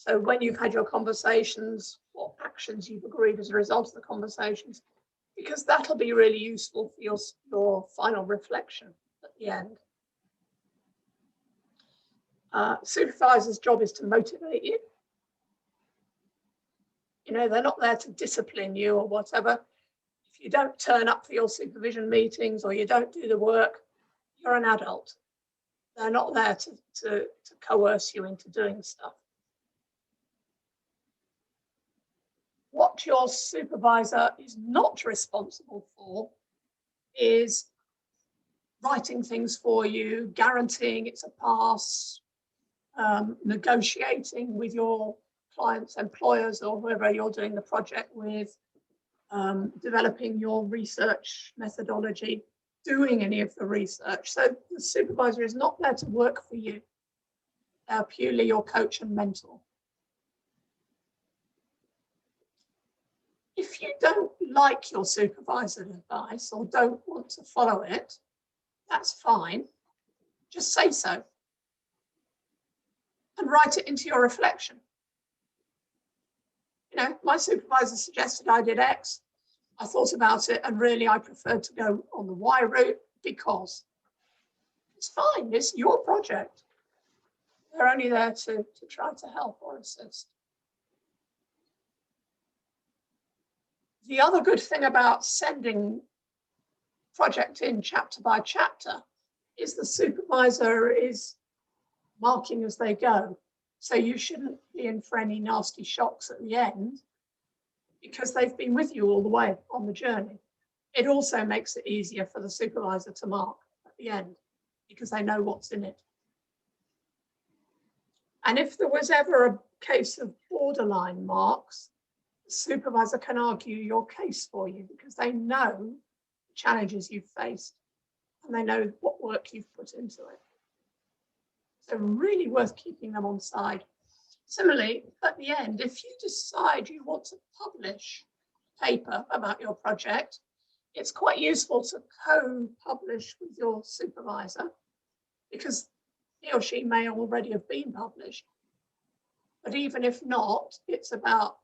So when you've had your conversations, what actions you've agreed as a result of the conversations, because that'll be really useful for your final reflection at the end. Supervisor's job is to motivate you. You know, they're not there to discipline you or whatever. If you don't turn up for your supervision meetings or you don't do the work, you're an adult. They're not there to coerce you into doing stuff. What your supervisor is not responsible for is writing things for you, guaranteeing it's a pass, negotiating with your clients, employers, or whoever you're doing the project with, developing your research methodology, doing any of the research. So the supervisor is not there to work for you. They're purely your coach and mentor. If you don't like your supervisor's advice or don't want to follow it, that's fine. Just say so and write it into your reflection. You know, my supervisor suggested I did X. I thought about it and really I preferred to go on the Y route because it's fine. It's your project. They're only there to try to help or assist. The other good thing about sending project in chapter by chapter is the supervisor is marking as they go. So you shouldn't be in for any nasty shocks at the end because they've been with you all the way on the journey. It also makes it easier for the supervisor to mark at the end because they know what's in it. And if there was ever a case of borderline marks, the supervisor can argue your case for you because they know the challenges you've faced and they know what work you've put into it. So really worth keeping them on side. Similarly, at the end, if you decide you want to publish a paper about your project, it's quite useful to co-publish with your supervisor because he or she may already have been published. But even if not, it's about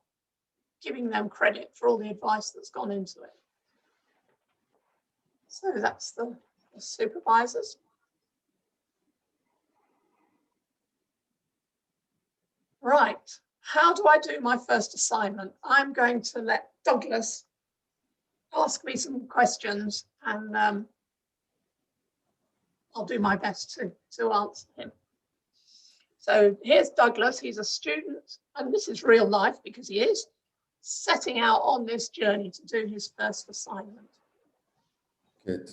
giving them credit for all the advice that's gone into it. So that's the supervisors. Right, how do I do my first assignment? I'm going to let Douglas ask me some questions and I'll do my best to answer him. So here's Douglas, he's a student, and this is real life because he is setting out on this journey to do his first assignment. Good.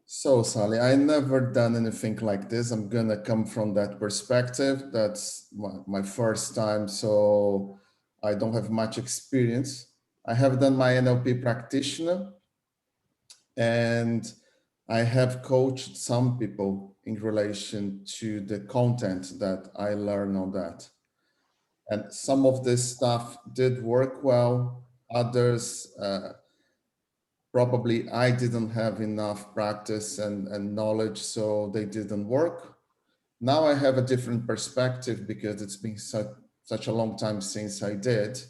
So Sally, I never done anything like this. I'm gonna come from that perspective. That's my first time, so I don't have much experience. I have done my NLP practitioner and I have coached some people in relation to the content that I learned on that. And some of this stuff did work well, others, probably I didn't have enough practice and knowledge, so they didn't work. Now I have a different perspective because it's been such a long time since I did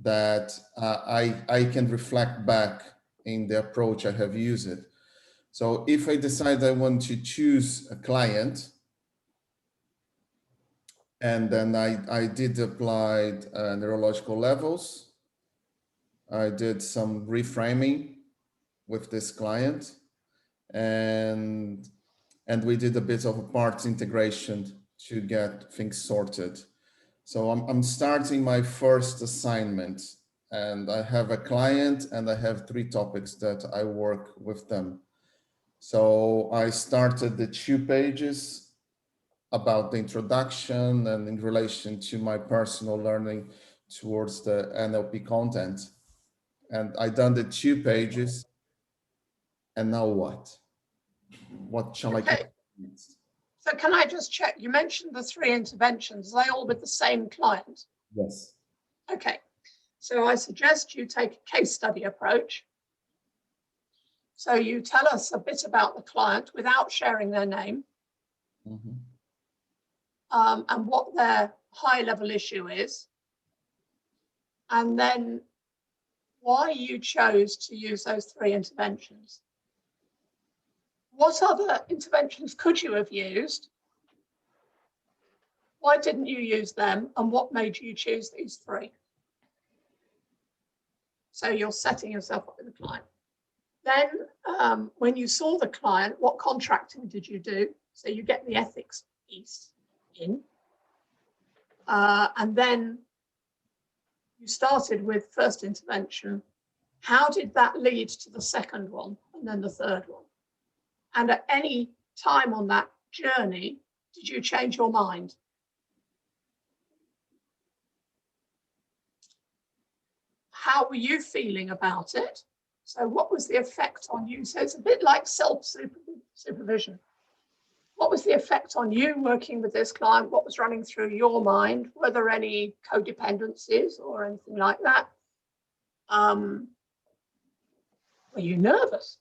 that I can reflect back in the approach I have used it. So if I decide I want to choose a client, and then I did apply neurological levels, I did some reframing with this client, and we did a bit of a parts integration to get things sorted. So I'm starting my first assignment and I have a client and I have 3 topics that I work with them. So I started the 2 pages about the introduction and in relation to my personal learning towards the NLP content. And I done the 2 pages. And now what? What shall I do next? So can I just check, you mentioned the 3 interventions, are they all with the same client? Yes. Okay, so I suggest you take a case study approach. So you tell us a bit about the client without sharing their name. Mm-hmm. And what their high level issue is, and then why you chose to use those 3 interventions. What other interventions could you have used? Why didn't you use them? And what made you choose these 3? So you're setting yourself up with the client. Then when you saw the client, what contracting did you do? So you get the ethics piece in. And then you started with first intervention. How did that lead to the second one and then the third one? And at any time on that journey, did you change your mind? How were you feeling about it? So what was the effect on you? So it's a bit like self-supervision. What was the effect on you working with this client? What was running through your mind? Were there any codependencies or anything like that? Were you nervous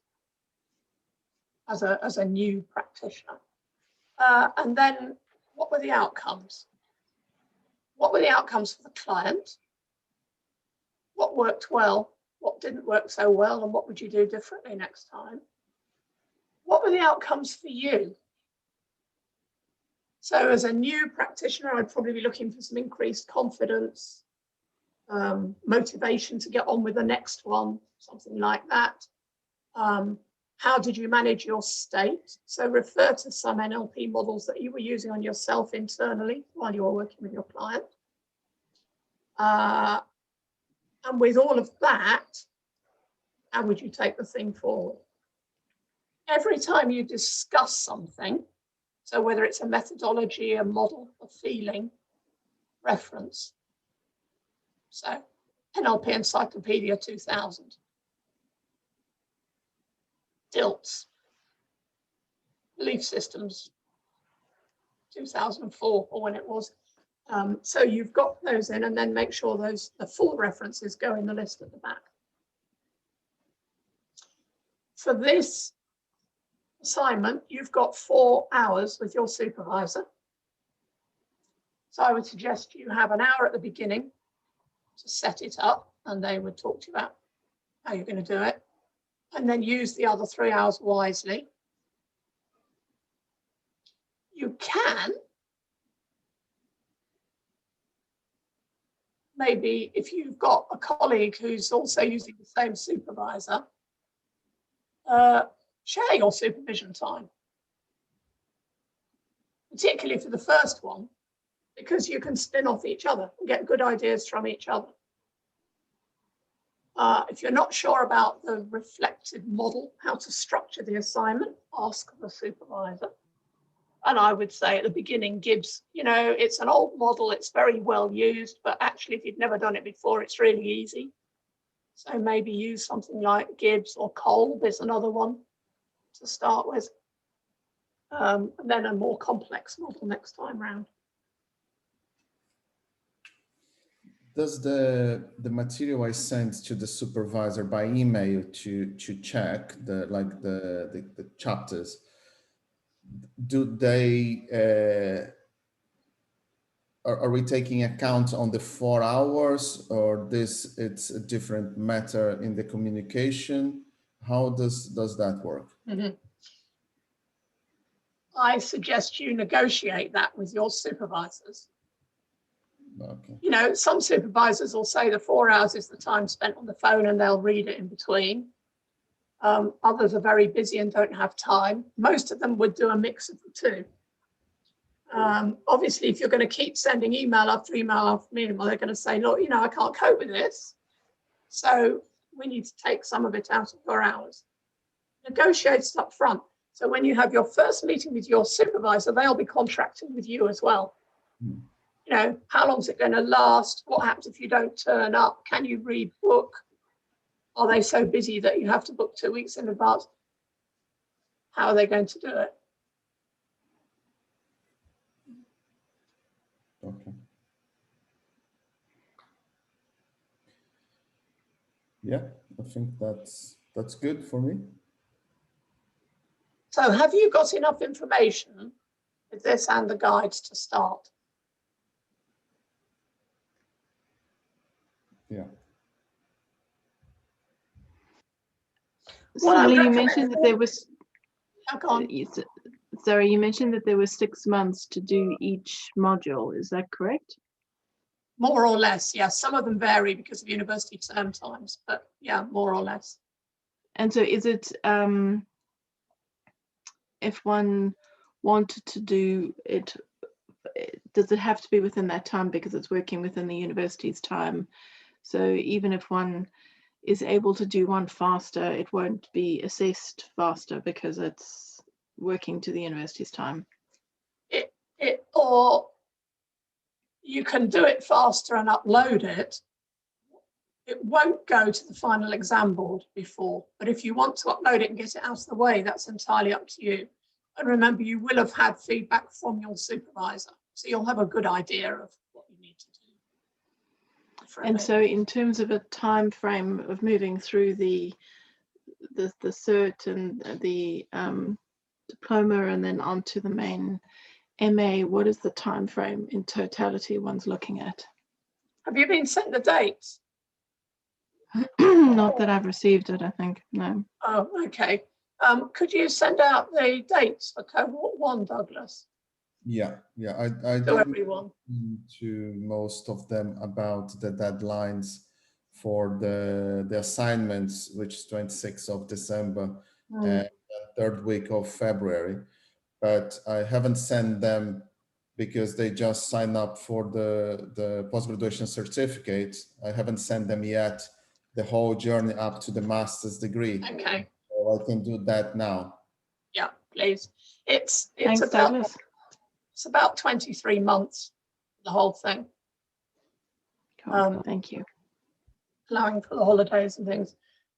as a new practitioner? And then what were the outcomes? What were the outcomes for the client? What worked well? What didn't work so well? And what would you do differently next time? What were the outcomes for you? So as a new practitioner, I'd probably be looking for some increased confidence, motivation to get on with the next one, something like that. How did you manage your state? So refer to some NLP models that you were using on yourself internally while you were working with your client. And with all of that, how would you take the thing forward? Every time you discuss something, so whether it's a methodology, a model, a feeling, reference. So NLP Encyclopedia 2000. DILTs, belief systems, 2004 or when it was. So you've got those in, and then make sure the full references go in the list at the back. For this assignment, you've got 4 hours with your supervisor. So I would suggest you have an hour at the beginning to set it up, and they would talk to you about how you're going to do it, and then use the other 3 hours wisely. You can maybe, if you've got a colleague who's also using the same supervisor, share your supervision time, particularly for the first one, because you can spin off each other and get good ideas from each other. If you're not sure about the reflective model, how to structure the assignment, ask the supervisor. And I would say at the beginning, Gibbs, it's an old model, it's very well used, but actually if you've never done it before, it's really easy. So maybe use something like Gibbs or Kolb is another one to start with. And then a more complex model next time round. Does the material I sent to the supervisor by email to check the chapters, do they are we taking account on the 4 hours, or it's a different matter in the communication? How does that work? Mm-hmm. I suggest you negotiate that with your supervisors. Okay. Some supervisors will say the 4 hours is the time spent on the phone and they'll read it in between. Others are very busy and don't have time. Most of them would do a mix of the two. Obviously, if you're going to keep sending email after email after email, they're going to say, look, I can't cope with this. So we need to take some of it out of your hours. Negotiate it up front. So when you have your first meeting with your supervisor, they'll be contracting with you as well. How long is it going to last? What happens if you don't turn up? Can you rebook? Are they so busy that you have to book 2 weeks in advance? How are they going to do it? Okay. Yeah, I think that's good for me. So have you got enough information with this and the guides to start? Well, I Sally, you recommend mentioned that there was, Back on. sorry, you mentioned that there were 6 months to do each module. Is that correct? More or less, yes. Some of them vary because of university term times, but yeah, more or less. And so is it, if one wanted to do it, does it have to be within that time because it's working within the university's time? So even if one is able to do one faster, it won't be assessed faster because it's working to the university's time. Or you can do it faster and upload it. It won't go to the final exam board before, but if you want to upload it and get it out of the way, that's entirely up to you. And remember, you will have had feedback from your supervisor, so you'll have a good idea of what you need to do. And so in terms of a time frame of moving through the cert and the diploma and then onto the main MA, what is the time frame in totality one's looking at? Have you been sent the dates? Not that I've received it, I think, no. Oh, okay. Could you send out the dates for cohort 1, Douglas, Yeah, I to did everyone? to most of them about the deadlines for the assignments, which is 26th of December and the 3rd week of February. But I haven't sent them because they just signed up for the post-graduation certificate. I haven't sent them yet the whole journey up to the master's degree. Okay. So I can do that now. Yeah, please. It's Thanks, about Douglas. it's about 23 months, the whole thing, Cool. Thank you. allowing for the holidays and things.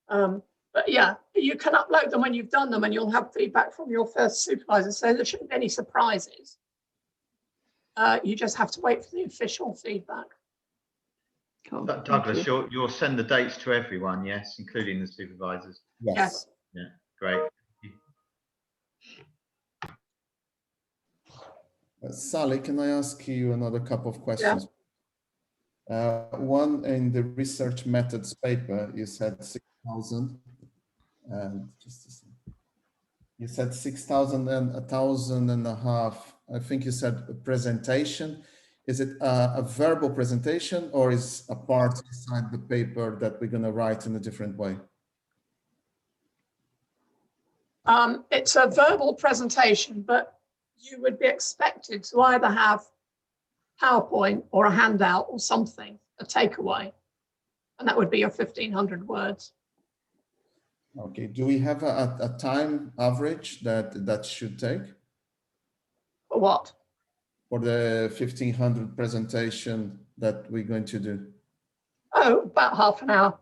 But yeah, you can upload them when you've done them and you'll have feedback from your first supervisor. So there shouldn't be any surprises. You just have to wait for the official feedback. Cool. Douglas, you'll send the dates to everyone, yes, including the supervisors. Yes. Yeah, great. Sally, can I ask you another couple of questions? One, in the research methods paper, you said 6,000, and just a second. You said 6,000 and 1,500. I think you said a presentation. Is it a verbal presentation or is a part inside the paper that we're going to write in a different way? It's a verbal presentation, but you would be expected to either have PowerPoint or a handout or something, a takeaway, and that would be your 1,500 words. Okay, do we have a time average that should take? For what? For the 1,500 presentation that we're going to do? Oh, about half an hour.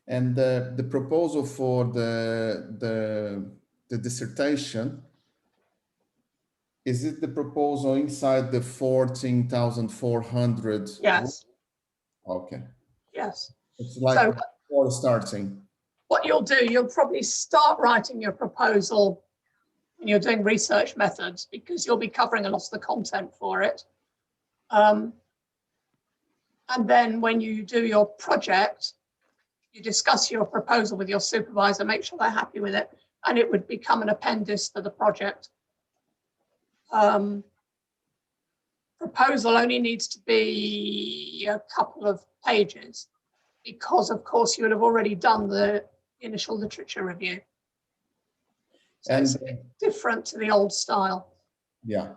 And the proposal for the dissertation, is it the proposal inside the 14,400? Yes. Okay. Yes. It's like So before starting. what you'll do, you'll probably start writing your proposal when you're doing research methods because you'll be covering a lot of the content for it. And then when you do your project, you discuss your proposal with your supervisor, make sure they're happy with it, and it would become an appendix to the project. Proposal only needs to be a couple of pages because, of course, you would have already done the initial literature review. So it's a bit different to the old style. Yeah.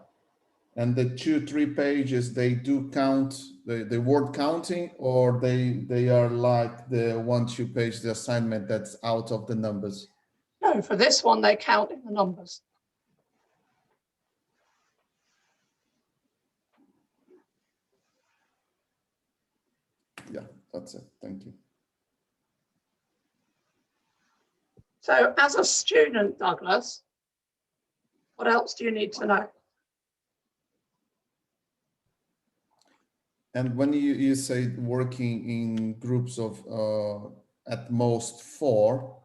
And the 2-3 pages, they do count the word counting, or they are like the 1-2 page, the assignment that's out of the numbers? No, for this one, they count in the numbers. Yeah, that's it. Thank you. So as a student, Douglas, what else do you need to know? And when you say working in groups of at most 4,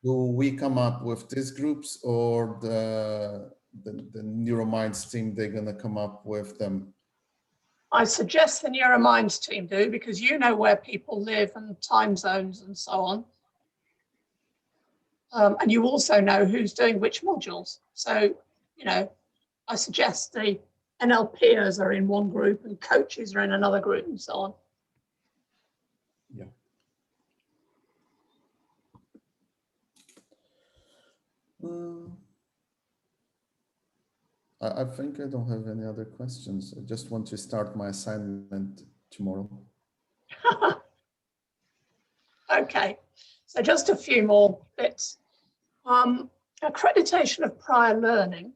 do we come up with these groups, or the NeuroMinds team, they're going to come up with them? I suggest the NeuroMinds team do, because you know where people live and time zones and so on. And you also know who's doing which modules. So, you know, I suggest the NLPers are in one group and coaches are in another group and so on. Yeah. I think I don't have any other questions. I just want to start my assignment tomorrow. Okay, so just a few more bits. Accreditation of prior learning.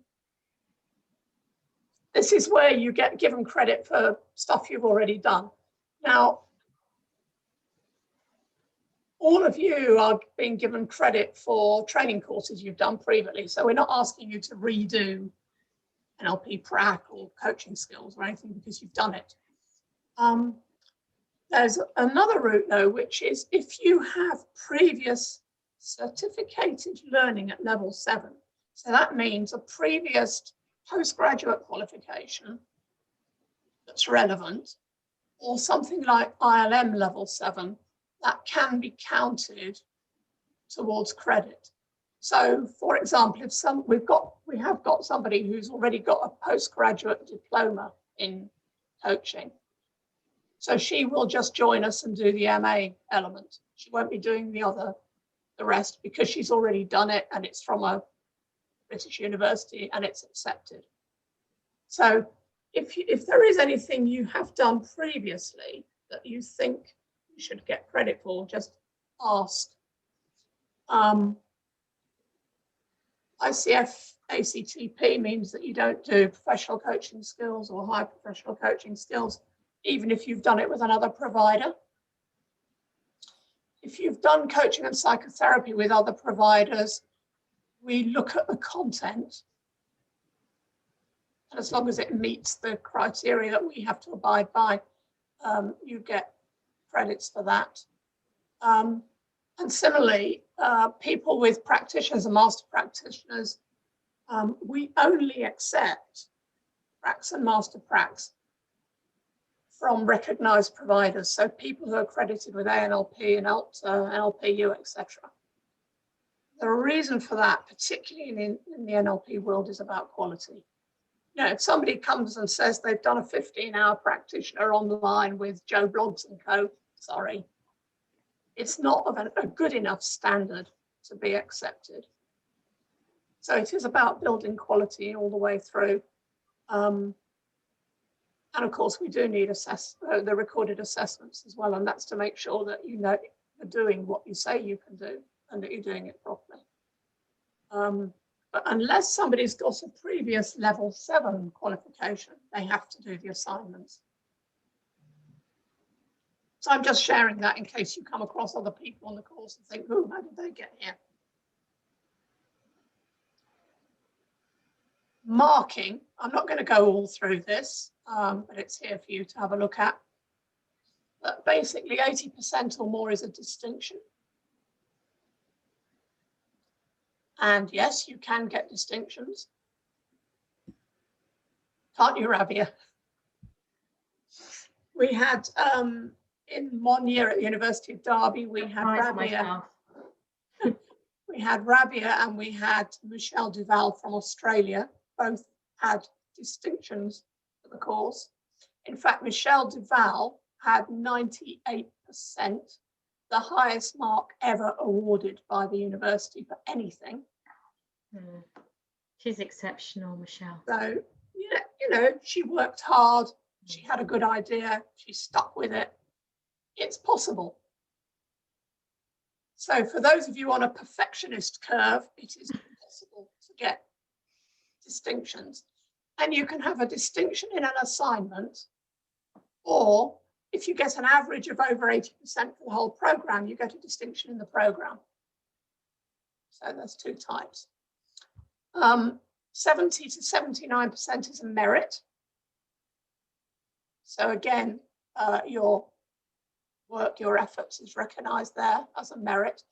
This is where you get given credit for stuff you've already done. Now, all of you are being given credit for training courses you've done previously. So we're not asking you to redo NLP prac or coaching skills or anything because you've done it. There's another route though, which is if you have previous certificated learning at level 7. So that means a previous postgraduate qualification that's relevant, or something like ILM level 7 that can be counted towards credit. So for example, if we have got somebody who's already got a postgraduate diploma in coaching, so she will just join us and do the MA element. She won't be doing the rest, because she's already done it and it's from a British university and it's accepted. So if there is anything you have done previously that you think you should get credit for, just ask. ICF ACTP means that you don't do professional coaching skills or high professional coaching skills, even if you've done it with another provider. If you've done coaching and psychotherapy with other providers, we look at the content. And as long as it meets the criteria that we have to abide by, you get credits for that. And similarly, people with practitioners and master practitioners, we only accept pracs and master pracs from recognized providers. So people who are accredited with ANLP and ALTA, NLPU, etc. The reason for that, particularly in the NLP world, is about quality. You know, if somebody comes and says they've done a 15-hour practitioner online with Joe Bloggs and co, sorry, it's not of a good enough standard to be accepted. So it is about building quality all the way through. And of course, we do need the recorded assessments as well. And that's to make sure that you know you're doing what you say you can do and that you're doing it properly. But unless somebody's got a previous level 7 qualification, they have to do the assignments. So I'm just sharing that in case you come across other people on the course and think, oh, how did they get here? Marking, I'm not going to go all through this, but it's here for you to have a look at. But basically 80% or more is a distinction. And yes, you can get distinctions. Can't you, Rabia? We had, in 1 year at the University of Derby, we had Rabia. We had Rabia and we had Michelle Duval from Australia. Both had distinctions for the course. In fact, Michelle Duval had 98%, the highest mark ever awarded by the university for anything. She's exceptional, Michelle. So, you know, she worked hard. She had a good idea. She stuck with it. It's possible. So for those of you on a perfectionist curve, it is possible to get distinctions. And you can have a distinction in an assignment, or if you get an average of over 80% for the whole program, you get a distinction in the program. So there's 2 types. 70 to 79% is a merit. So again, your work, your efforts is recognized there as a merit.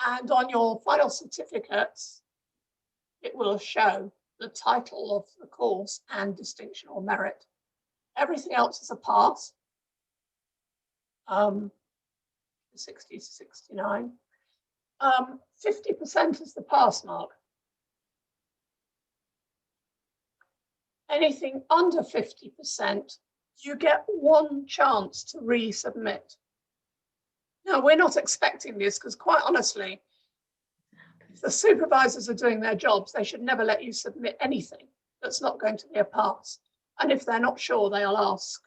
And on your final certificates, it will show the title of the course and distinction or merit. Everything else is a pass. 60 to 69. 50% is the pass mark. Anything under 50%, you get one chance to resubmit. Now, we're not expecting this because, quite honestly, if the supervisors are doing their jobs, they should never let you submit anything that's not going to be a pass. And if they're not sure, they'll ask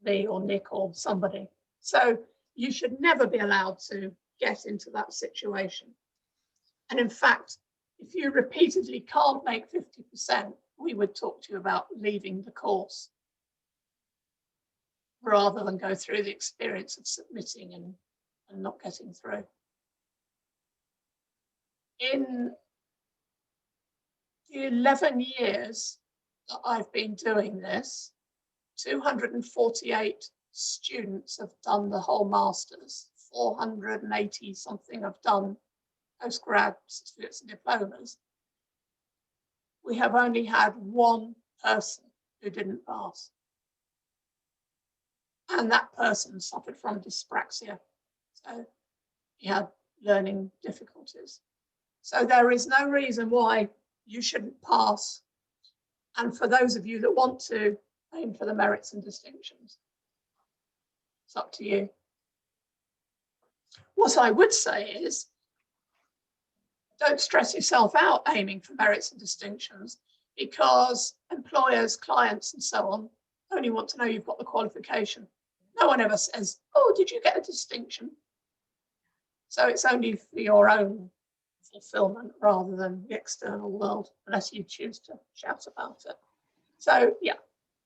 me or Nick or somebody. So you should never be allowed to get into that situation. And in fact, if you repeatedly can't make 50%, we would talk to you about leaving the course rather than go through the experience of submitting and not getting through. In the 11 years that I've been doing this, 248 students have done the whole masters, 480 something have done postgrad certificates and diplomas. We have only had one person who didn't pass. And that person suffered from dyspraxia. So he had learning difficulties. So there is no reason why you shouldn't pass. And for those of you that want to, aim for the merits and distinctions. It's up to you. What I would say is, don't stress yourself out aiming for merits and distinctions, because employers, clients, and so on only want to know you've got the qualification. No one ever says, oh, did you get a distinction? So it's only for your own fulfillment rather than the external world, unless you choose to shout about it. So yeah,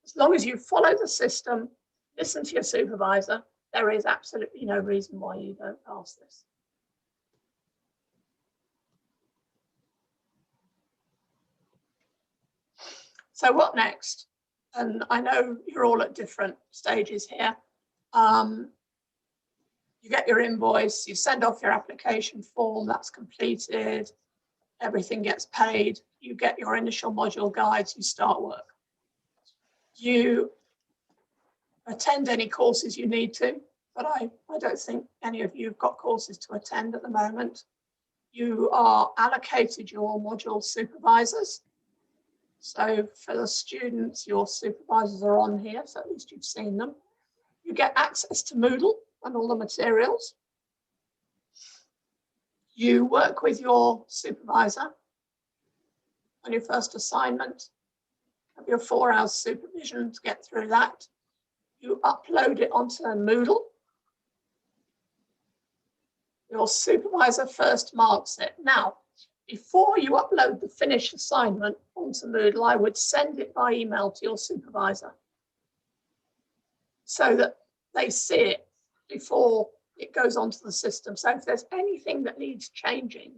as long as you follow the system, listen to your supervisor, there is absolutely no reason why you don't pass this. So what next? And I know you're all at different stages here. You get your invoice, you send off your application form, that's completed, everything gets paid, you get your initial module guides, you start work. You attend any courses you need to, but I don't think any of you have got courses to attend at the moment. You are allocated your module supervisors. So for the students, your supervisors are on here, so at least you've seen them. You get access to Moodle and all the materials. You work with your supervisor on your first assignment, have your 4 hours supervision to get through that. You upload it onto Moodle. Your supervisor first marks it. Now, before you upload the finished assignment onto Moodle, I would send it by email to your supervisor so that they see it before it goes onto the system. So if there's anything that needs changing,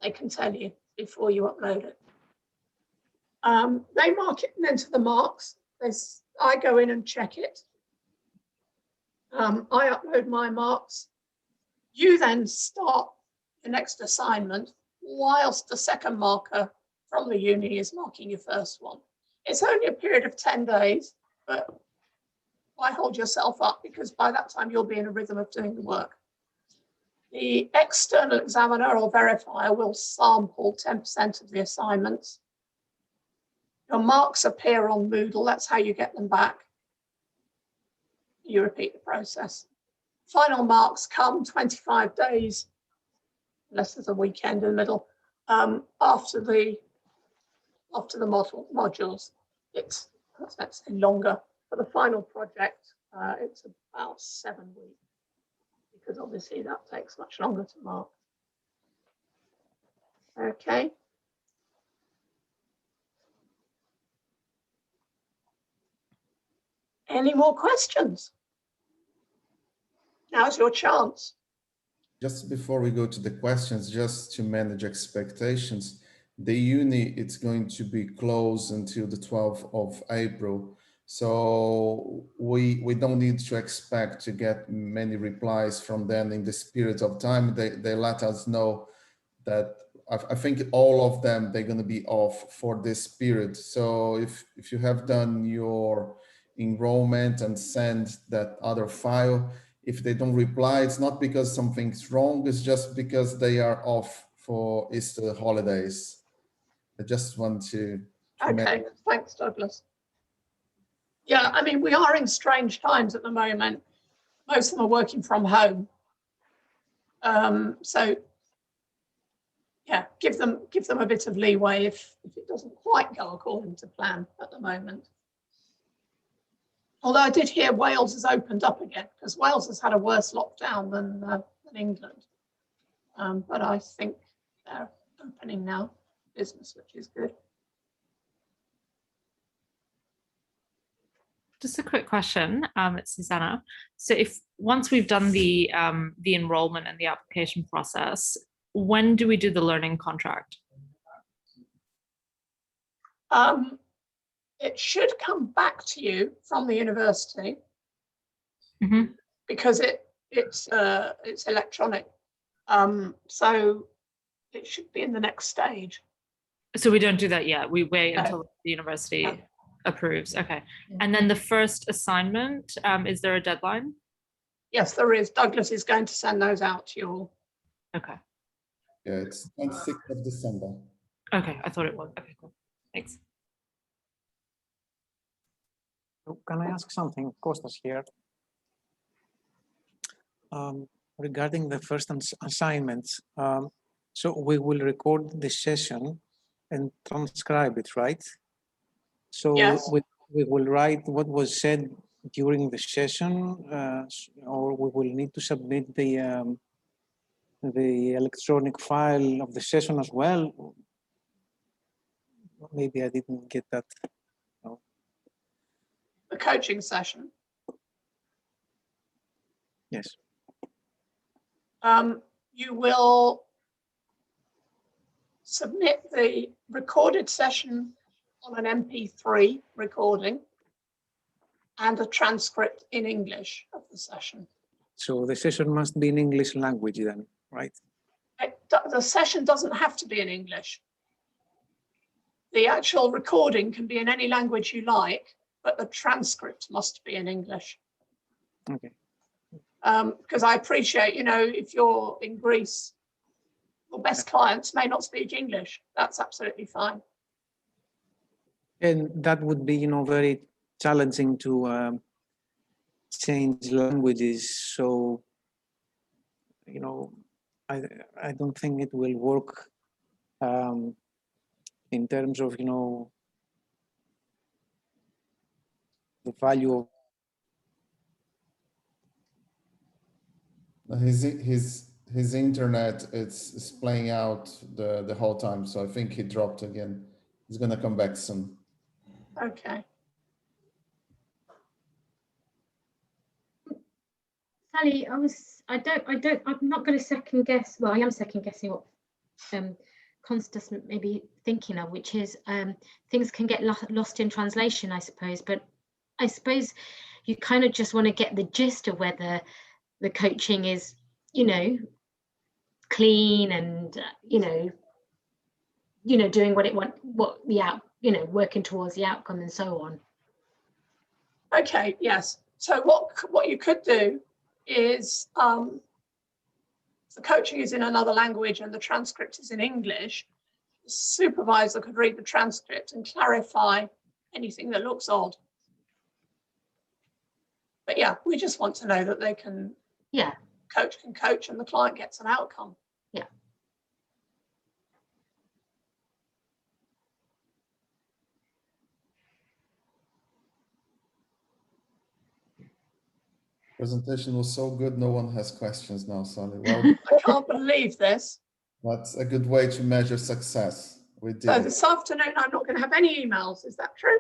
they can tell you before you upload it. They mark it and enter the marks. I go in and check it. I upload my marks. You then start the next assignment whilst the second marker from the uni is marking your first one. It's only a period of 10 days, but why hold yourself up? Because by that time you'll be in a rhythm of doing the work. The external examiner or verifier will sample 10% of the assignments. Your marks appear on Moodle, that's how you get them back. You repeat the process. Final marks come 25 days, unless there's a weekend in the middle, after the modules. It's, let's say, longer. For the final project, it's about 7 weeks, because obviously that takes much longer to mark. Okay. Any more questions? Now's your chance. Just before we go to the questions, just to manage expectations, the uni, it's going to be closed until the 12th of April. So we don't need to expect to get many replies from them in this period of time. They let us know that I think all of them, they're going to be off for this period. So if you have done your enrollment and send that other file. If they don't reply, it's not because something's wrong, it's just because they are off for Easter holidays. I just want to Okay, thanks, Douglas. Yeah, I mean, we are in strange times at the moment. Most of them are working from home. So yeah, give them a bit of leeway if it doesn't quite go according to plan at the moment. Although I did hear Wales has opened up again, because Wales has had a worse lockdown than England. But I think they're opening now, business, which is good. Just a quick question, it's Susanna. So if once we've done the enrollment and the application process, when do we do the learning contract? It should come back to you from the university, because it's electronic. So it should be in the next stage. So we don't do that yet. We wait until the university approves. Okay. And then the first assignment, is there a deadline? Yes, there is. Douglas is going to send those out to you all. Okay. Yeah, it's 26th of December. Okay, I thought it was. Okay, cool. Thanks. Can I ask something? Costas here. Regarding the first assignments, so we will record the session and transcribe it, right? So yes. we will write what was said during the session, or we will need to submit the electronic file of the session as well. Maybe I didn't get that. No. The coaching session. Yes. You will submit the recorded session on an MP3 recording and a transcript in English of the session. So the session must be in English language then, right? The session doesn't have to be in English. The actual recording can be in any language you like, but the transcript must be in English. Okay. Because I appreciate, you know, if you're in Greece, your best clients may not speak English. That's absolutely fine. And that would be, you know, very challenging to change languages. So, you know, I don't think it will work in terms of, you know, the value of his internet is playing out the whole time, so I think he dropped again. He's gonna come back soon. Okay. Sally, I'm not going to second guess. Well, I am second guessing what Constance may be thinking of, which is things can get lost in translation, I suppose. But I suppose you kind of just want to get the gist of whether the coaching is, you know, clean and doing working towards the outcome and so on. Okay. Yes. So what you could do is the coaching is in another language and the transcript is in English. The supervisor could read the transcript and clarify anything that looks odd. But yeah, we just want to know that they can. Yeah. Coach can coach and the client gets an outcome. Yeah. Presentation was so good, no one has questions now, Sally. Well, I can't believe this. that's a good way to measure success. We did. So this afternoon, I'm not going to have any emails. Is that true?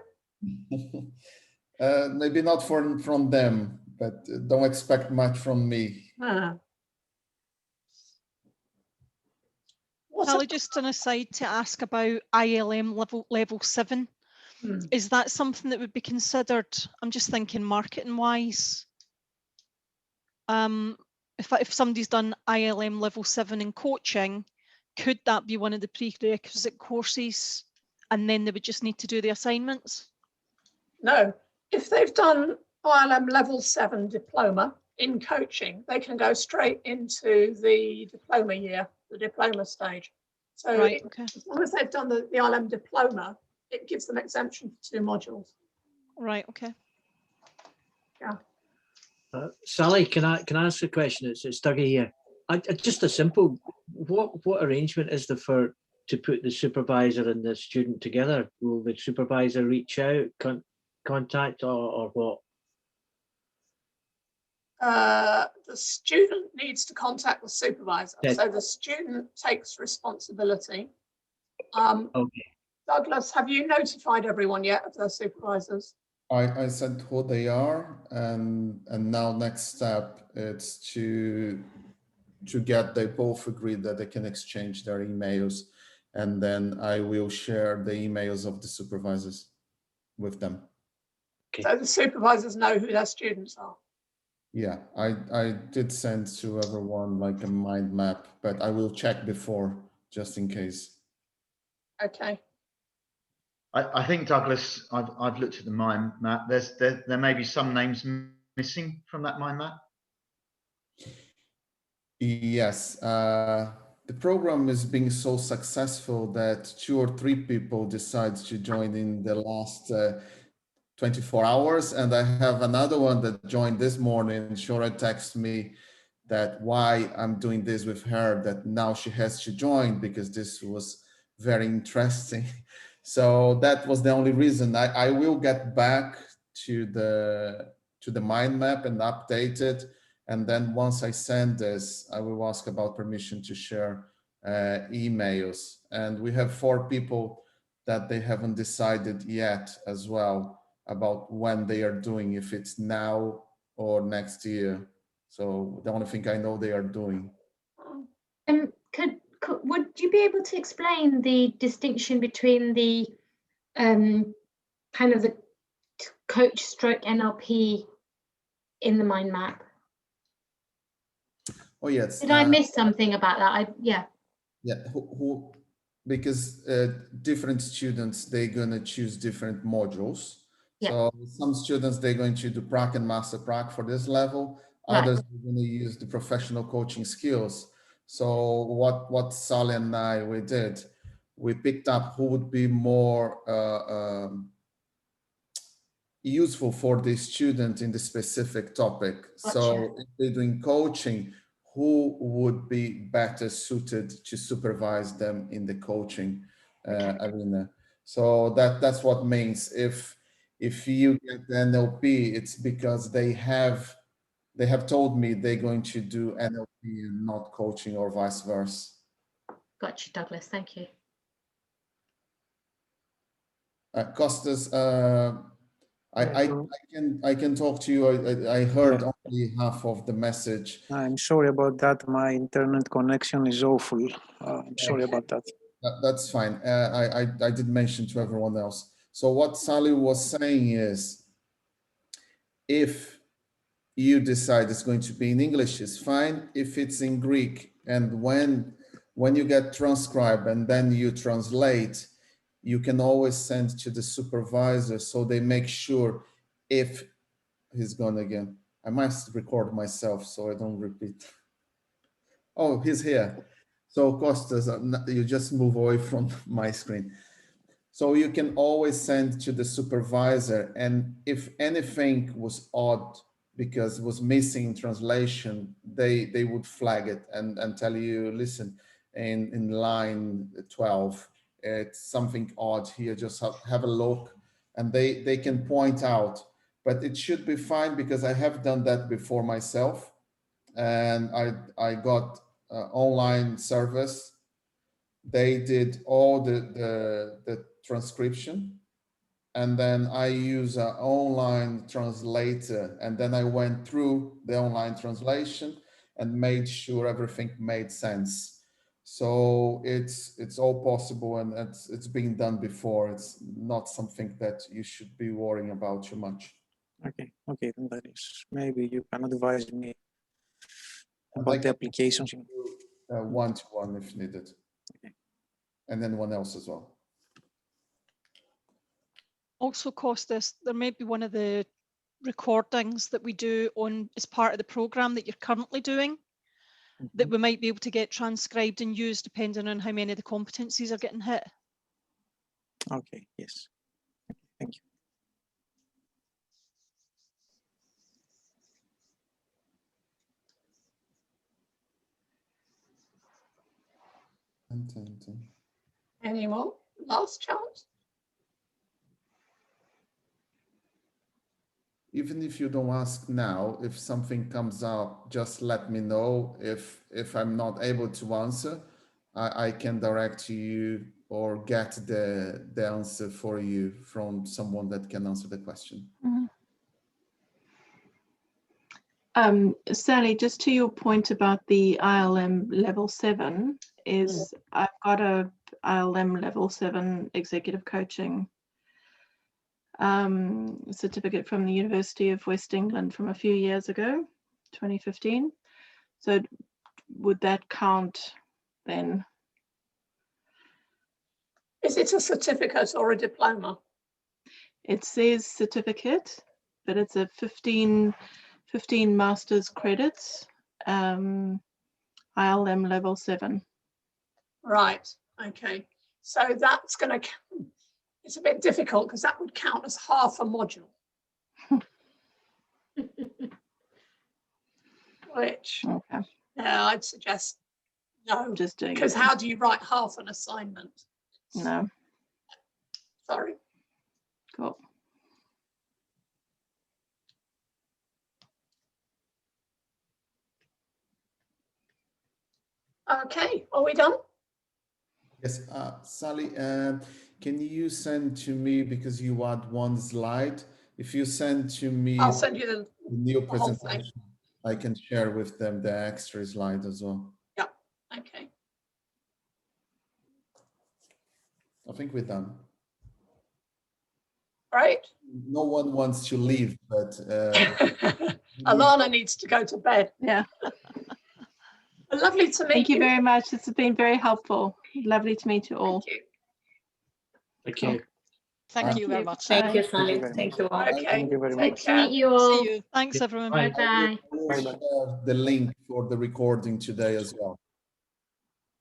Maybe not from them, but don't expect much from me. Sally, just an aside to ask about ILM level 7. Is that something that would be considered? I'm just thinking marketing wise. If somebody's done ILM level 7 in coaching, could that be one of the prerequisite courses and then they would just need to do the assignments? No, if they've done ILM level 7 diploma in coaching, they can go straight into the diploma year, the diploma stage. So Right, okay. as long as they've done the ILM diploma, it gives them exemption for 2 modules. Right, okay. Sally, can I ask a question? It's Dougie here. Just a simple, what arrangement is there for to put the supervisor and the student together? Will the supervisor reach out, contact, or what? The student needs to contact the supervisor. Yes. So the student takes responsibility. Okay. Douglas, have you notified everyone yet of their supervisors? I said who they are, and now next step it's to get, they both agree that they can exchange their emails, and then I will share the emails of the supervisors with them. Okay. So the supervisors know who their students are. Yeah, I did send to everyone like a mind map, but I will check before just in case. Okay. I think, Douglas, I've looked at the mind map. There may be some names missing from that mind map. Yes, the program is being so successful that 2 or 3 people decide to join in the last 24 hours. And I have another one that joined this morning. Shora texted me that why I'm doing this with her, that now she has to join because this was very interesting. So that was the only reason. I will get back to the mind map and update it. And then once I send this, I will ask about permission to share emails. And we have 4 people that they haven't decided yet as well about when they are doing, if it's now or next year. So the only thing I know they are doing. Would you be able to explain the distinction between the kind of the coach stroke NLP in the mind map? Oh yes. Did I miss something about that? Yeah. Who because different students, they're gonna choose different modules. Yeah. So some students, they're going to do prac and master prac for this level. Right. Others are going to use the professional coaching skills. So what Sally and I, we did, we picked up who would be more useful for the student in the specific topic. Gotcha. So if they're doing coaching, who would be better suited to supervise them in the coaching arena? So that's what means. If you get the NLP, it's because they have told me they're going to do NLP and not coaching, or vice versa. Gotcha, Douglas. Thank you. Costas, I can talk to you. I heard only half of the message. I'm sorry about that. My internet connection is awful. I'm sorry about that. That's fine. I did mention to everyone else. So what Sally was saying is, if you decide it's going to be in English, it's fine. If it's in Greek, and when you get transcribed and then you translate, you can always send to the supervisor so they make sure if he's gone again. I must record myself so I don't repeat. Oh, he's here. So Costas, you just move away from my screen. So you can always send to the supervisor, and if anything was odd because it was missing translation, they would flag it and tell you, listen, in line 12, it's something odd here, just have a look, and they can point out, but it should be fine because I have done that before myself, and I got online service. They did all the transcription, and then I use an online translator, and then I went through the online translation and made sure everything made sense. So it's all possible, and it's been done before. It's not something that you should be worrying about too much. Okay, then that is, maybe you can advise me about the applications. One-to-one if needed. Okay. And anyone else as well. Also, Costas, there may be one of the recordings that we do on as part of the program that you're currently doing that we might be able to get transcribed and used depending on how many of the competencies are getting hit. Okay, yes. Thank you. Any more? Last chance? Even if you don't ask now, if something comes up, just let me know. If I'm not able to answer, I can direct to you or get the answer for you from someone that can answer the question. Sally, just to your point about the ILM level 7, is I've got a ILM level 7 executive coaching certificate from the University of West England from a few years ago, 2015. So would that count then? Is it a certificate or a diploma? It says certificate, but it's a 15 master's credits, ILM level 7. Right, okay. So that's going to, it's a bit difficult because that would count as half a module. Which, Okay, yeah, I'd suggest no, just doing because it. how do you write half an assignment? No, Sorry. cool. Okay, are we done? Yes, Sally, can you send to me, because you had one slide, if you send to me I'll send you the new whole thing. presentation, I can share with them the extra slide as well. Yeah, okay. I think we're done. Right. No one wants to leave, but Alana needs to go to bed. Yeah. Lovely to meet Thank you very much. This has been very helpful. Lovely to meet you all. Thank you. Thank you. Thank you very much. Thank you, Bye. Sally. very Thank much. you all. Okay, Thank you very take much. To care. meet you all. See you. Thanks, everyone. Bye. Bye. we'll Bye-bye. share the link for the recording today as well.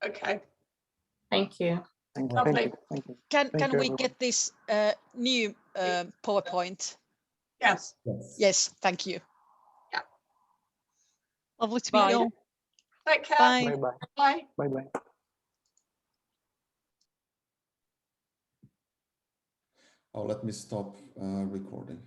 Okay, Thank you. Thank you. Lovely. Thank you. Thank you. Can Thank you, we everyone. get this new PowerPoint? yes. Yes, thank you. Yeah. Lovely to meet Bye. you all. Take care. Bye. Bye-bye. Bye. Bye-bye. Oh, let me stop recording.